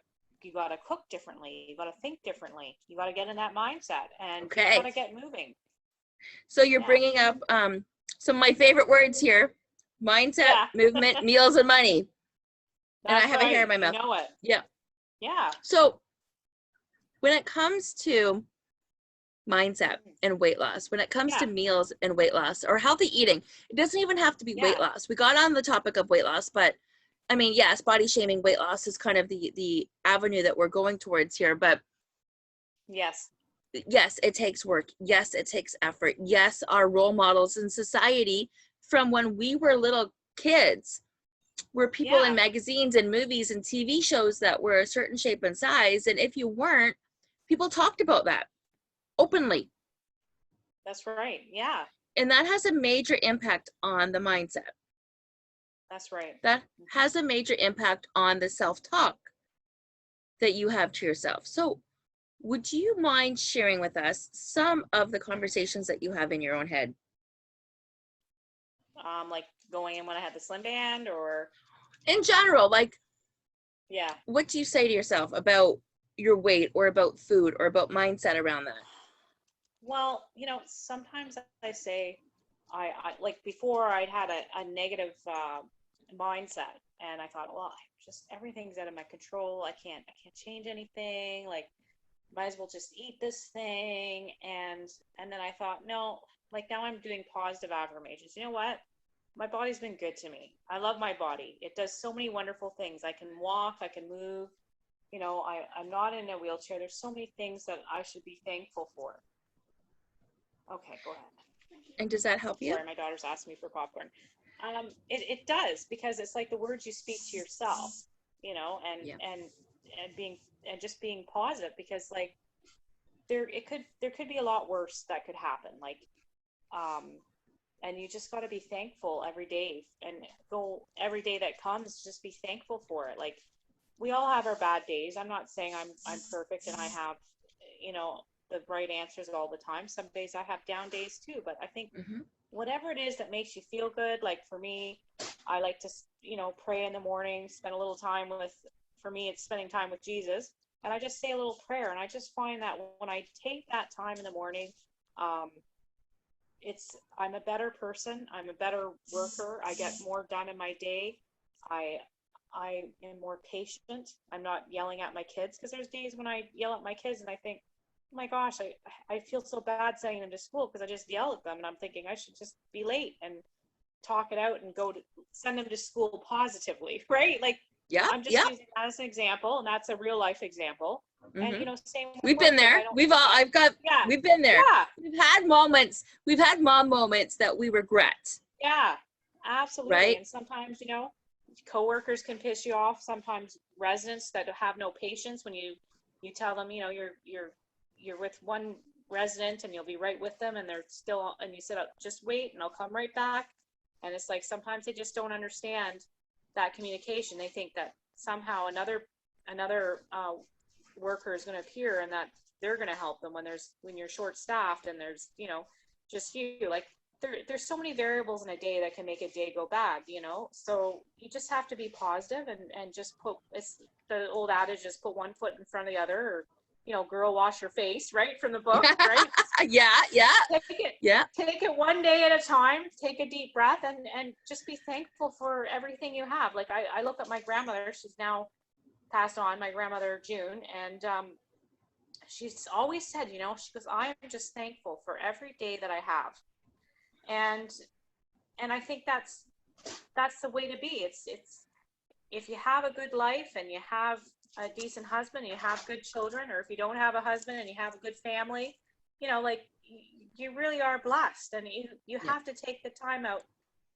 cook differently, you gotta think differently, you gotta get in that mindset, and you Okay. gotta get moving. So you're Yeah. bringing up some of my favorite words here: mindset, Yeah. movement, meals, and money. And I That's have a hair right. in my You mouth. know it. Yeah. Yeah. So when it comes to mindset and weight loss, when it comes Yeah. to meals and weight loss, or healthy eating, it doesn't even have to be weight Yeah. loss. We got on the topic of weight loss, but I mean, yes, body shaming, weight loss is kind of the avenue that we're going towards here. But Yes. yes, it takes work. Yes, it takes effort. Yes, our role models in society from when we were little kids were people in Yeah. magazines and movies and TV shows that were a certain shape and size. And if you weren't, people talked about that openly. That's right. Yeah. And that has a major impact on the mindset. That's right. That has a major impact on the self-talk that you have to yourself. So would you mind sharing with us some of the conversations that you have in your own head? Like going in when I had the slim band, or In general, like, yeah. what do you say to yourself about your weight, or about food, or about mindset around that? Well, you know, sometimes I say, I like before I'd had a negative mindset, and I thought, well, just everything's out of my control. I can't change anything. Like, might as well just eat this thing. And then I thought, no, like now I'm doing positive affirmations. You know what? My body's been good to me. I love my body. It does so many wonderful things. I can walk, I can move. You know, I'm not in a wheelchair. There's so many things that I should be thankful for. Okay, go ahead. And does that help you? Sorry, my daughter's asking me for popcorn. It does, because it's like the words you speak to yourself, you know, Yeah. and being, and just being positive, because like there could be a lot worse that could happen. Like, and you just got to be thankful every day, and go every day that comes, just be thankful for it. Like, we all have our bad days. I'm not saying I'm perfect and I have, you know, the right answers all the time. Some days I have down days too, but I think Mm-hmm. whatever it is that makes you feel good. Like for me, I like to, you know, pray in the morning, spend a little time with, for me, it's spending time with Jesus. And I just say a little prayer. And I just find that when I take that time in the morning, um, I'm a better person. I'm a better worker. I get more done in my day. I, I am more patient. I'm not yelling at my kids, because there's days when I yell at my kids and I think, oh my gosh, I feel so bad sending them to school because I just yell at them, and I'm thinking I should just be late and talk it out and send them to school positively, right? Like, Yeah. I'm just Yeah. using that as an example, and that's a real life example. And Mm-hmm. you know, same with We've work, been like there. yeah, We've been there. yeah, We've had moments. We've had mom moments that we regret, yeah, absolutely. right? And sometimes, you know, coworkers can piss you off. Sometimes residents that have no patience, when you tell them, you know, you're with one resident and you'll be right with them, and they're still, and you said, just wait and I'll come right back. And it's like, sometimes they just don't understand that communication. They think that somehow another worker is going to appear and that they're going to help them when you're short staffed and there's, you know, just you. Like, there's so many variables in a day that can make a day go bad, you know? So you just have to be positive and just put, it's the old adage, just put one foot in front of the other, or, you know, girl, wash your face, right? From the book, right? Yeah, yeah, Take it, yeah. take it one day at a time, take a deep breath, and just be thankful for everything you have. Like I look at my grandmother, she's now passed on, my grandmother June, and she's always said, you know, she goes, I am just thankful for every day that I have. And I think that's the way to be. It's if you have a good life and you have a decent husband, and you have good children, or if you don't have a husband and you have a good family, you know, like you really are blessed, and you have to take the time out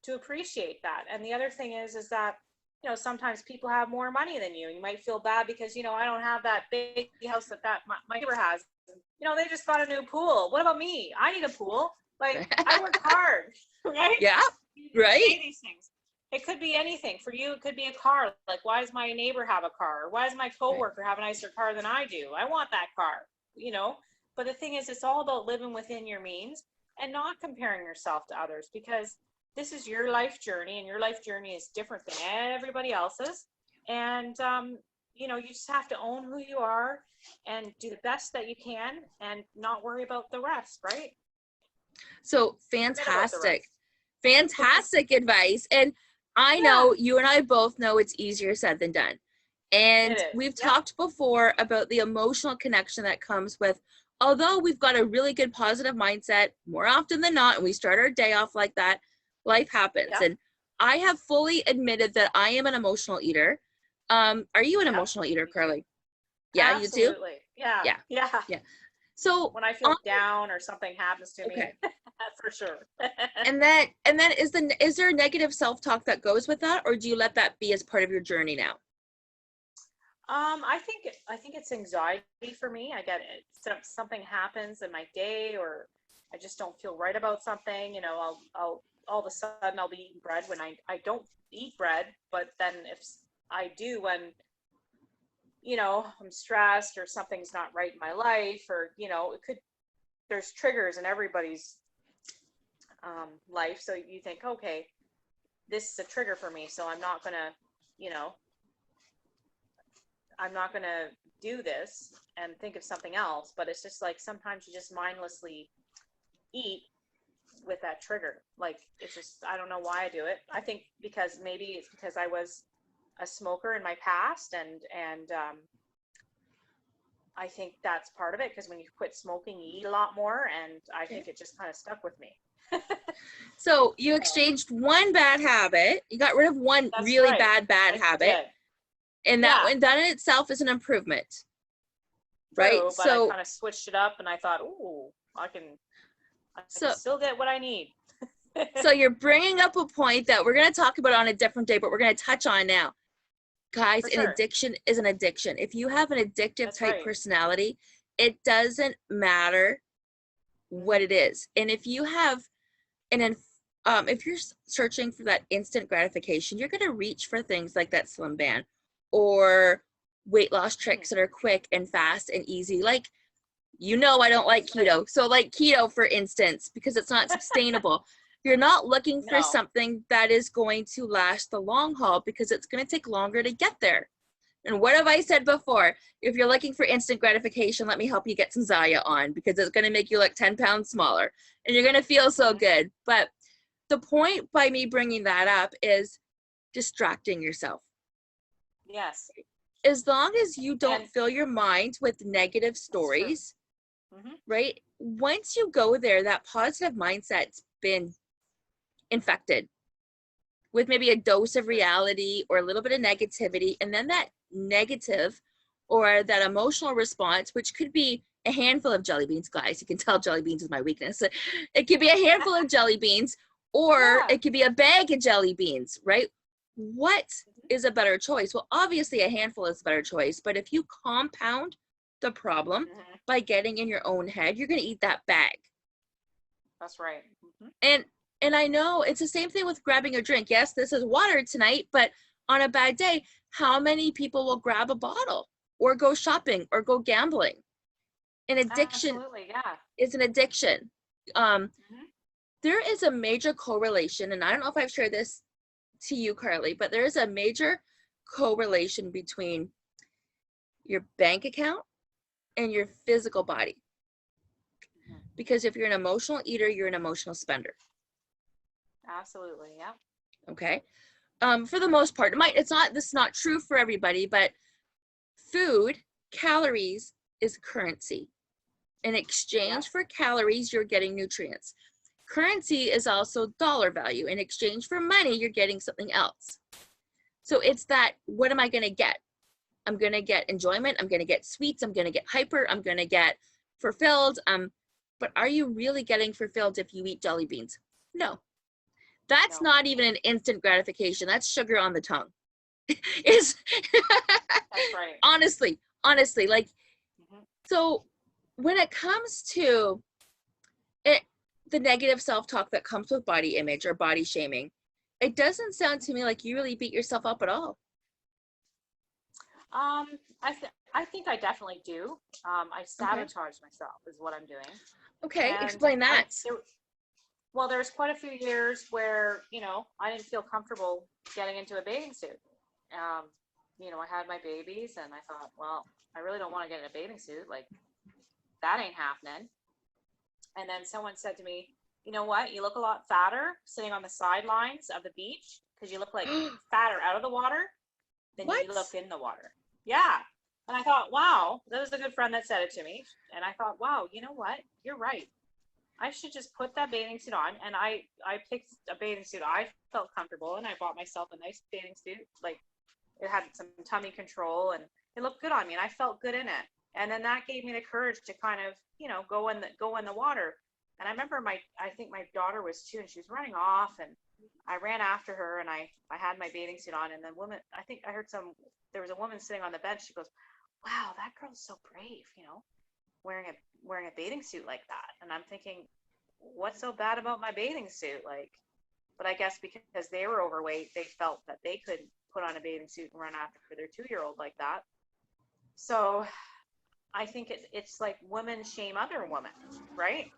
to appreciate that. And the other thing is that, you know, sometimes people have more money than you, and you might feel bad because, you know, I don't have that big house that my neighbor has. You know, they just got a new pool. What about me? I need a pool. Like, I work hard, right? Yeah, You right. say these things. It could be anything. For you, it could be a car. Like, why does my neighbor have a car? Or why does my coworker have a nicer car than I do? I want that car, you know? But the thing is, it's all about living within your means and not comparing yourself to others, because this is your life journey, and your life journey is different than everybody else's. And, you know, you just have to own who you are and do the best that you can and not worry about the rest, right? So fantastic, fantastic advice. And I know you and I both know it's easier said than done. And we've talked before about the emotional connection that comes with, although we've got a really good positive mindset more often than not, and we start our day off like that, life happens. And I have fully admitted that I am an emotional eater. Are you an emotional eater, Carly? Yeah, absolutely. You too? Yeah. So when I feel down or something happens to me, for sure. and then is there a negative self-talk that goes with that, or do you let that be as part of your journey now? I think it's anxiety for me. I get it. So something happens in my day, or I just don't feel right about something. You know, I'll all of a sudden I'll be eating bread when I don't eat bread, but then if I do, when, you know, I'm stressed or something's not right in my life, or, you know, there's triggers in everybody's life. So you think, okay, this is a trigger for me, so I'm not gonna, you know, I'm not gonna do this and think of something else. But it's just like sometimes you just mindlessly eat with that trigger. Like, it's just, I don't know why I do it. I think maybe it's because I was a smoker in my past, and I think that's part of it, because when you quit smoking, you eat a lot more, and I think it just kind of stuck with me. So you exchanged one bad habit, you got rid of one really bad habit, and that in itself is an improvement, right? But so I kind of switched it up, and I thought, ooh, I can still get what I need. So you're bringing up a point that we're going to talk about on a different day, but we're going to touch on now. Guys, an addiction is an addiction. If you have an addictive type personality, it doesn't matter what it is. And if you have if you're searching for that instant gratification, you're going to reach for things like that Slim Band or weight loss tricks that are quick and fast and easy. Like, you know, I don't like keto. So like keto, for instance, because it's not sustainable. You're not looking for something that is going to last the long haul, because it's going to take longer to get there. And what have I said before? If you're looking for instant gratification, let me help you get some Zaya on, because it's going to make you look 10 pounds smaller and you're going to feel so good. But the point by me bringing that up is distracting yourself. Yes. As long as you don't fill your mind with negative stories, right? Once you go there, that positive mindset's been infected with maybe a dose of reality or a little bit of negativity, and then that negative or that emotional response, which could be a handful of jelly beans, guys, you can tell jelly beans is my weakness. It could be a handful of jelly beans, or it could be a bag of jelly beans, right? What is a better choice? Well, obviously a handful is a better choice, but if you compound the problem by getting in your own head, you're going to eat that bag. That's right. And I know it's the same thing with grabbing a drink. Yes, this is water tonight, but on a bad day, how many people will grab a bottle or go shopping or go gambling? An addiction is an addiction. there is a major correlation, and I don't know if I've shared this to you, Carly, but there is a major correlation between your bank account and your physical body. Because if you're an emotional eater, you're an emotional spender. Absolutely. Yeah. Okay. For the most part, this is not true for everybody, but food, calories is currency. In exchange for calories, you're getting nutrients. Currency is also dollar value. In exchange for money, you're getting something else. So it's that, what am I going to get? I'm going to get enjoyment. I'm going to get sweets. I'm going to get hyper. I'm going to get fulfilled. But are you really getting fulfilled if you eat jelly beans? No. That's not even an instant gratification. That's sugar on the tongue. That's right. Honestly, like, so when it comes to it, the negative self-talk that comes with body image or body shaming, it doesn't sound to me like you really beat yourself up at all. I think I definitely do. I sabotage myself is what I'm doing. Okay, explain that. Well, there's quite a few years where, you know, I didn't feel comfortable getting into a bathing suit. You know, I had my babies and I thought, well, I really don't want to get in a bathing suit. Like, that ain't happening. And then someone said to me, you know what? You look a lot fatter sitting on the sidelines of the beach because you look like fatter out of the water than you look in the water. Yeah. And I thought, wow, that was a good friend that said it to me. And I thought, wow, you know what? You're right. I should just put that bathing suit on. And I picked a bathing suit I felt comfortable in. I bought myself a nice bathing suit. Like, it had some tummy control and it looked good on me and I felt good in it. And then that gave me the courage to kind of, you know, go in the water. And I remember I think my daughter was 2 and she was running off and I ran after her and I had my bathing suit on and the woman, I think I heard there was a woman sitting on the bench. She goes, wow, that girl's so brave, you know, wearing a bathing suit like that. And I'm thinking, what's so bad about my bathing suit? Like, but I guess because they were overweight, they felt that they couldn't put on a bathing suit and run after their 2-year-old like that. So I think it's like women shame other women, right?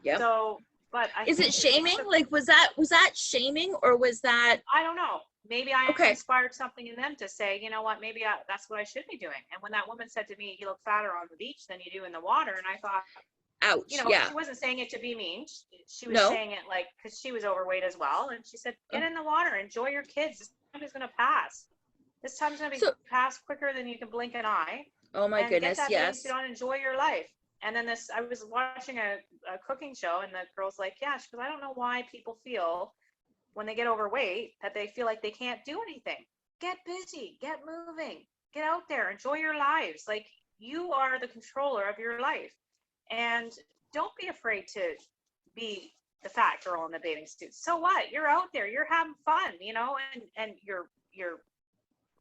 Yeah. So, but is it shaming? Like, was that shaming or was that? I don't know. Maybe I inspired something in them to say, you know what, maybe that's what I should be doing. And when that woman said to me, you look fatter on the beach than you do in the water. And I thought, ouch, you know, she wasn't saying it to be mean. She was saying it like, because she was overweight as well. And she said, get in the water, enjoy your kids. This time is going to pass. This time's going to be passed quicker than you can blink an eye. Oh my goodness, get that bathing suit on, enjoy your life. And then I was watching a cooking show and the girl's like, yeah, she goes, I don't know why people feel when they get overweight that they feel like they can't do anything. Get busy, get moving, get out there, enjoy your lives. Like, you are the controller of your life. And don't be afraid to be the fat girl in the bathing suit. So what? You're out there, you're having fun, you know, and you're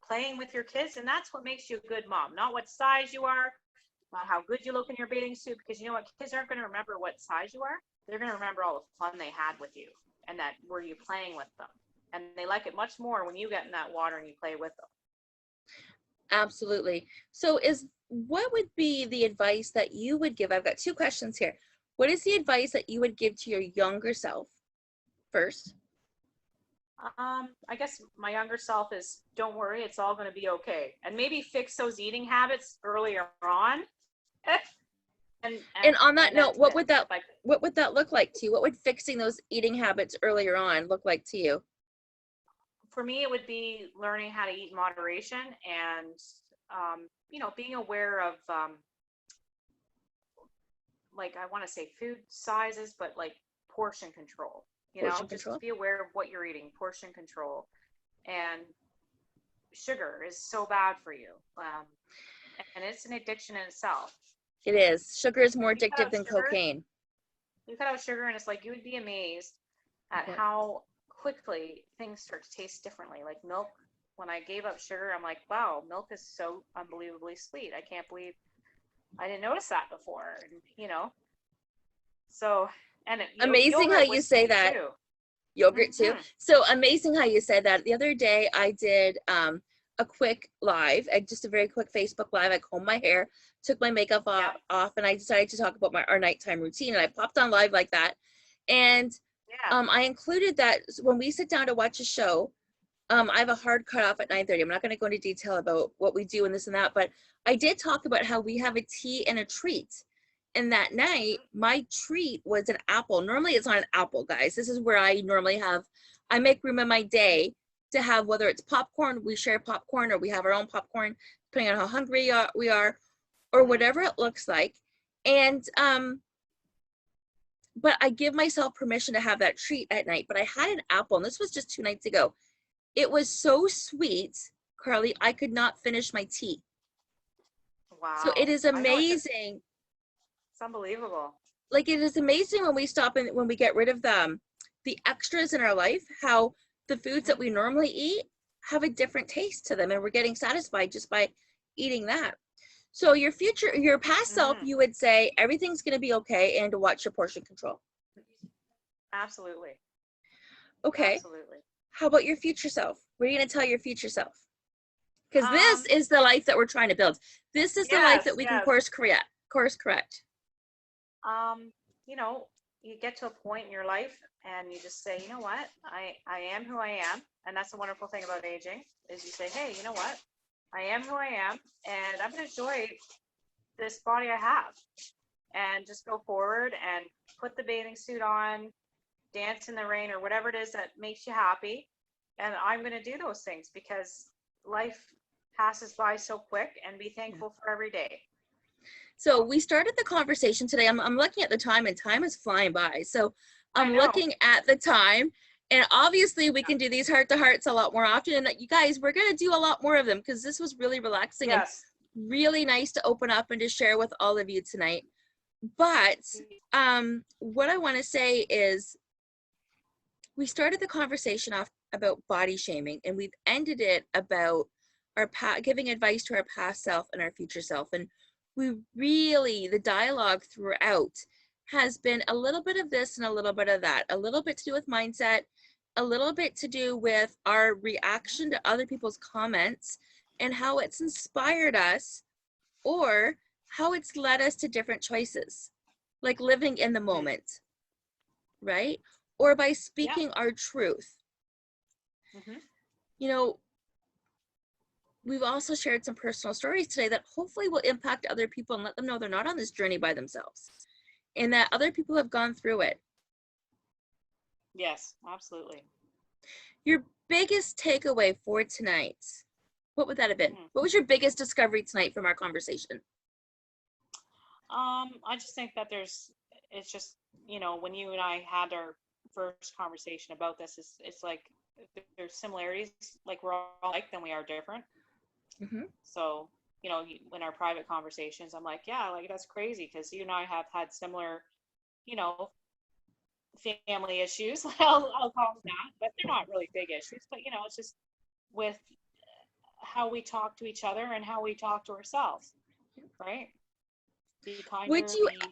playing with your kids, and that's what makes you a good mom. Not what size you are, not how good you look in your bathing suit, because you know what? Kids aren't going to remember what size you are. They're going to remember all the fun they had with you and that were you playing with them. And they like it much more when you get in that water and you play with them. Absolutely. So what would be the advice that you would give? I've got 2 questions here. What is the advice that you would give to your younger self first? I guess my younger self is, don't worry, it's all going to be okay. And maybe fix those eating habits earlier on. and on that note, what would that look like to you? What would fixing those eating habits earlier on look like to you? For me, it would be learning how to eat in moderation and, you know, being aware of, like, I want to say food sizes, but like portion control. You know, just be aware of what you're eating, portion control. And sugar is so bad for you. And it's an addiction in itself. It is. Sugar is more addictive than cocaine. You cut out sugar and it's like, you would be amazed at how quickly things start to taste differently. Like milk, when I gave up sugar, I'm like, wow, milk is so unbelievably sweet. I can't believe I didn't notice that before. And, you know, so... And amazing how you say that. Too. Yogurt too. So amazing how you said that. The other day I did a quick live, just a very quick Facebook live. I combed my hair, took my makeup off, and I decided to talk about our nighttime routine. And I popped on live like that. And Yeah. I included that when we sit down to watch a show, I have a hard cutoff at 9:30. I'm not going to go into detail about what we do and this and that, but I did talk about how we have a tea and a treat. And that night, my treat was an apple. Normally, it's not an apple, guys. This is where I normally have, I make room in my day to have, whether it's popcorn, we share popcorn, or we have our own popcorn, depending on how hungry we are, or whatever it looks like. And, but I give myself permission to have that treat at night. But I had an apple, and this was just 2 nights ago. It was so sweet, Carly, I could not finish my tea. So it Wow. is I know amazing. it's unbelievable. Like, it is amazing when we stop and when we get rid of the extras in our life, how the foods that we normally eat have a different taste to them, and we're getting satisfied just by eating that. So your past self, you would say everything's going to be okay and to watch your portion control. Absolutely. Okay. Absolutely. How about your future self? What are you going to tell your future self? Because this Um, is the life that we're trying to build. This is the life that we can yes. course correct. You know, you get to a point in your life and you just say, you know what, I am who I am. And that's the wonderful thing about aging is you say, hey, you know what, I am who I am, and I'm going to enjoy this body I have, and just go forward and put the bathing suit on, dance in the rain, or whatever it is that makes you happy. And I'm going to do those things because life passes by so quick, and be thankful for every day. So we started the conversation today. I'm looking at the time, and time is flying by. So I I'm know. looking at the time, and obviously we can do these heart to hearts a lot more often. And you guys, we're going to do a lot more of them because this was really relaxing and Yes. really nice to open up and to share with all of you tonight. But what I want to say is we started the conversation off about body shaming, and we've ended it about our giving advice to our past self and our future self. And we really, the dialogue throughout has been a little bit of this and a little bit of that, a little bit to do with mindset, a little bit to do with our reaction to other people's comments and how it's inspired us, or how it's led us to different choices, like living in the moment, right? Or by speaking our truth. You know, we've also shared some personal stories today that hopefully will impact other people and let them know they're not on this journey by themselves and that other people have gone through it. Yes, absolutely. Your biggest takeaway for tonight, what would that have been? What was your biggest discovery tonight from our conversation? I just think that it's just, you know, when you and I had our first conversation about this, it's like there's similarities, like we're all like, then we are different. So, you know, in our private conversations, I'm like, yeah, like that's crazy because you and I have had similar, you know, family issues. I'll call them that, but they're not really big issues. But you know, it's just with how we talk to each other and how we talk to ourselves, right? Be kinder. Would you, be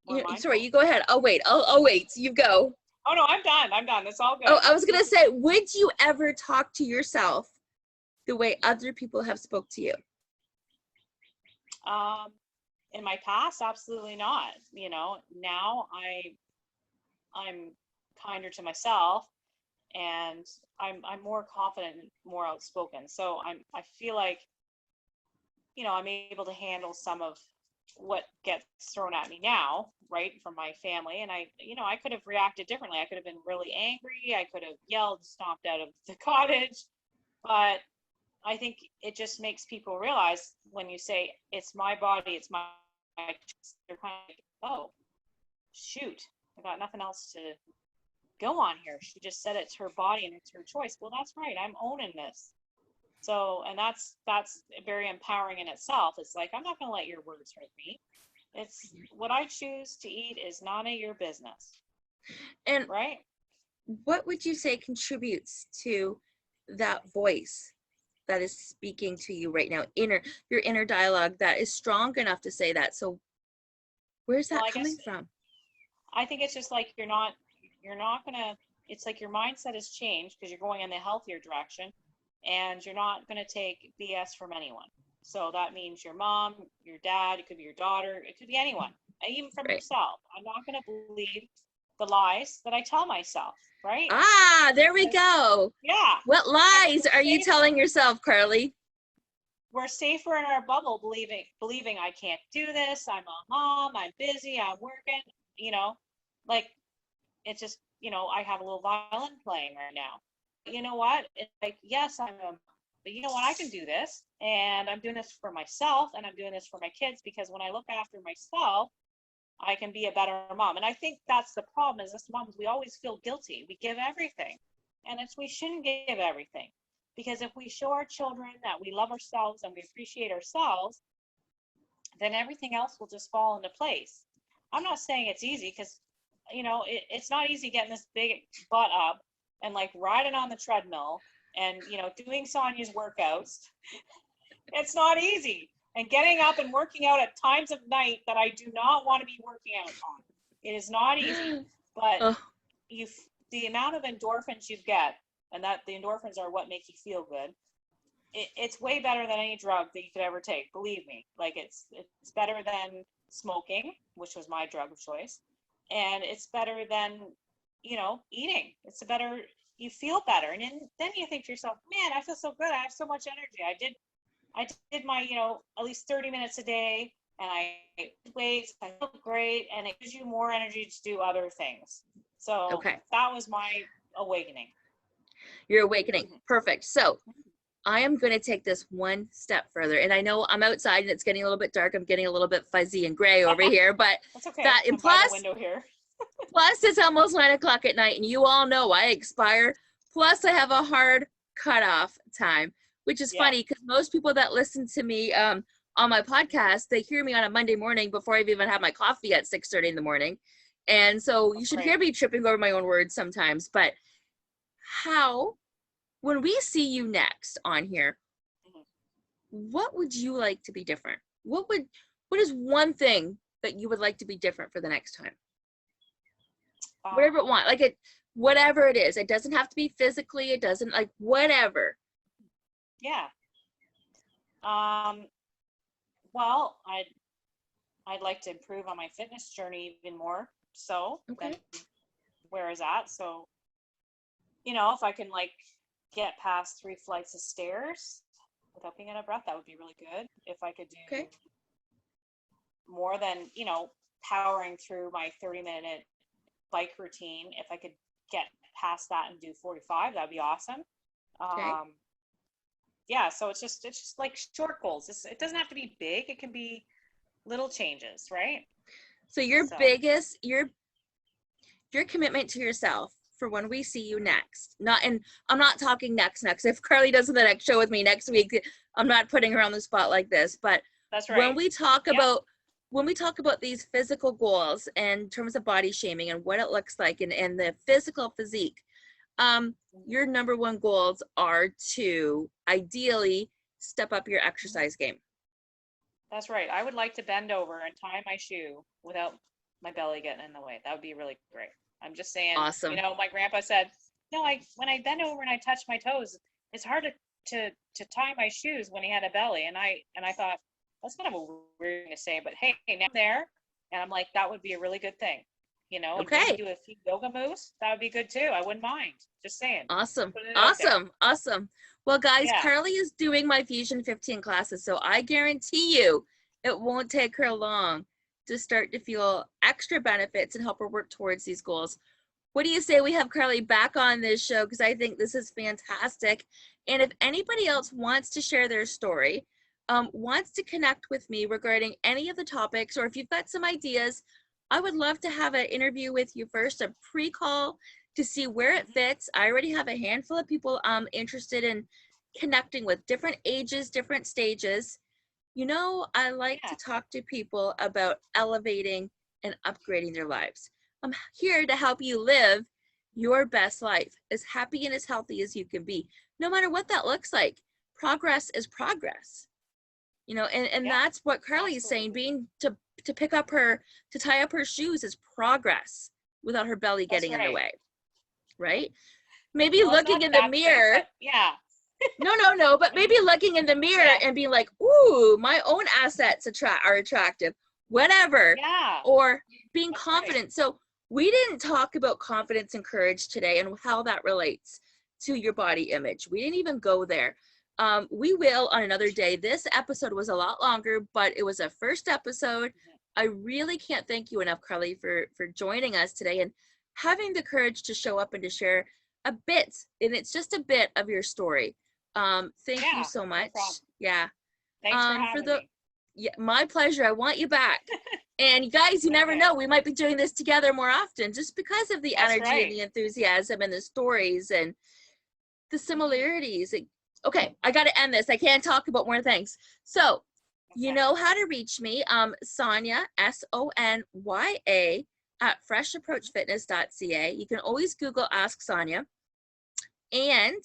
more mindful. sorry, you go ahead. I'll wait. You go. Oh no, I'm done. It's all good. Oh, I was gonna say, would you ever talk to yourself the way other people have spoke to you? In my past, absolutely not. You know, now I'm kinder to myself, and I'm more confident, more outspoken. So I feel like, you know, I'm able to handle some of what gets thrown at me now, right, from my family. And you know, I could have reacted differently. I could have been really angry. I could have yelled, stomped out of the cottage. But I think it just makes people realize when you say it's my body, it's my choice, they're kind of like, oh, shoot, I got nothing else to go on here. She just said it's her body and it's her choice. Well, that's right. I'm owning this. So, and that's very empowering in itself. It's like, I'm not going to let your words hurt me. It's what I choose to eat is none of your business. And right. What would you say contributes to that voice that is speaking to you right now, your inner dialogue that is strong enough to say that? So where's that coming from? I think it's just like you're not gonna, it's like your mindset has changed because you're going in the healthier direction, and you're not going to take BS from anyone. So that means your mom, your dad, it could be your daughter, it could be anyone, even from yourself. I'm not going to believe the lies that I tell myself, right? Ah, there we go. Yeah. What lies are you telling yourself, Carly? We're safer in our bubble, believing I can't do this. I'm a mom. I'm busy. I'm working. You know, like it's just, I have a little violin playing right now. You know what? It's like, yes, but you know what? I can do this, and I'm doing this for myself, and I'm doing this for my kids, because when I look after myself, I can be a better mom. And I think that's the problem, is as moms, we always feel guilty. We give everything, and we shouldn't give everything, because if we show our children that we love ourselves and we appreciate ourselves, then everything else will just fall into place. I'm not saying it's easy, because it's not easy getting this big butt up and like riding on the treadmill and doing Sonia's workouts. It's not easy. And getting up and working out at times of night that I do not want to be working out on. It is not easy. But the amount of endorphins you get, and that the endorphins are what make you feel good, it's way better than any drug that you could ever take. Believe me. Like it's better than smoking, which was my drug of choice. And it's better than, eating. You feel better. And then you think to yourself, man, I feel so good. I have so much energy. I did my, at least 30 minutes a day, and I weights, I feel great, and it gives you more energy to do other things. So that was my awakening. Your awakening. Perfect. So I am going to take this one step further. And I know I'm outside and it's getting a little bit dark. I'm getting a little bit fuzzy and gray over here, but that's okay. That, and plus, by the window here. Plus it's almost 9 o'clock at night, and you all know I expire. Plus I have a hard cutoff time, which is funny because most people that listen to me on my podcast, they hear me on a Monday morning before I've even had my coffee at 6:30 in the morning. And so you should hear me tripping over my own words sometimes. But when we see you next on here, what would you like to be different? What is one thing that you would like to be different for the next time? Whatever it want, whatever it is. It doesn't have to be physically. It doesn't, whatever. Yeah. Well, I'd like to improve on my fitness journey even more so than where is that. So, if I can get past 3 flights of stairs without being out of breath, that would be really good. If I could do more than, powering through my 30-minute bike routine, if I could get past that and do 45, that'd be awesome. So it's just like short goals. It doesn't have to be big. It can be little changes, right? So your commitment to yourself for when we see you next, and I'm not talking next. If Carly does the next show with me next week, I'm not putting her on the spot like this, but that's right. When we talk about these physical goals in terms of body shaming and what it looks like and the physical physique, your number one goals are to ideally step up your exercise game. That's right. I would like to bend over and tie my shoe without my belly getting in the way. That would be really great. I'm just saying, awesome. My grandpa said, no, when I bend over and I touch my toes, it's hard to tie my shoes when he had a belly. And I thought, that's kind of a weird thing to say, but hey, now I'm there, and I'm like, that would be a really good thing, and maybe do a few yoga moves. That would be good too. I wouldn't mind. Just saying. Awesome. Well, guys, Carly is doing my Fusion 15 classes, so I guarantee you it won't take her long to start to feel extra benefits and help her work towards these goals. What do you say we have Carly back on this show? Because I think this is fantastic. And if anybody else wants to share their story, wants to connect with me regarding any of the topics, or if you've got some ideas, I would love to have an interview with you first, a pre-call to see where it fits. I already have a handful of people interested in connecting with, different ages, different stages. I like to talk to people about elevating and upgrading their lives. I'm here to help you live your best life, as happy and as healthy as you can be, no matter what that looks like. Progress is progress. And that's what Carly is saying, to tie up her shoes is progress without her belly getting in the way, right? Maybe looking in the mirror. But maybe looking in the mirror and being like, ooh, my own assets are attractive, whatever. Or being confident. Right. So we didn't talk about confidence and courage today and how that relates to your body image. We didn't even go there. We will on another day. This episode was a lot longer, but it was a first episode. I really can't thank you enough, Carly, for joining us today and having the courage to show up and to share a bit, and it's just a bit of your story. Thank you so much. No problem. Yeah. Thanks for having me. Yeah, my pleasure. I want you back. And you guys, you never know. We might be doing this together more often just because of the energy and the enthusiasm and the stories and the similarities. Okay, I got to end this. I can't talk about more things. So, you know how to reach me. Sonya, SONYA at freshapproachfitness.ca. You can always Google Ask Sonya. And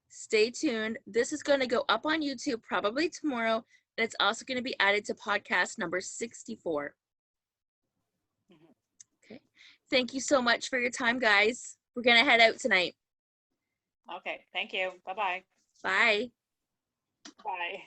stay tuned. This is going to go up on YouTube probably tomorrow. And it's also going to be added to podcast number 64. Okay. Thank you so much for your time, guys. We're going to head out tonight. Okay. Thank you. Bye-bye. Bye. Bye.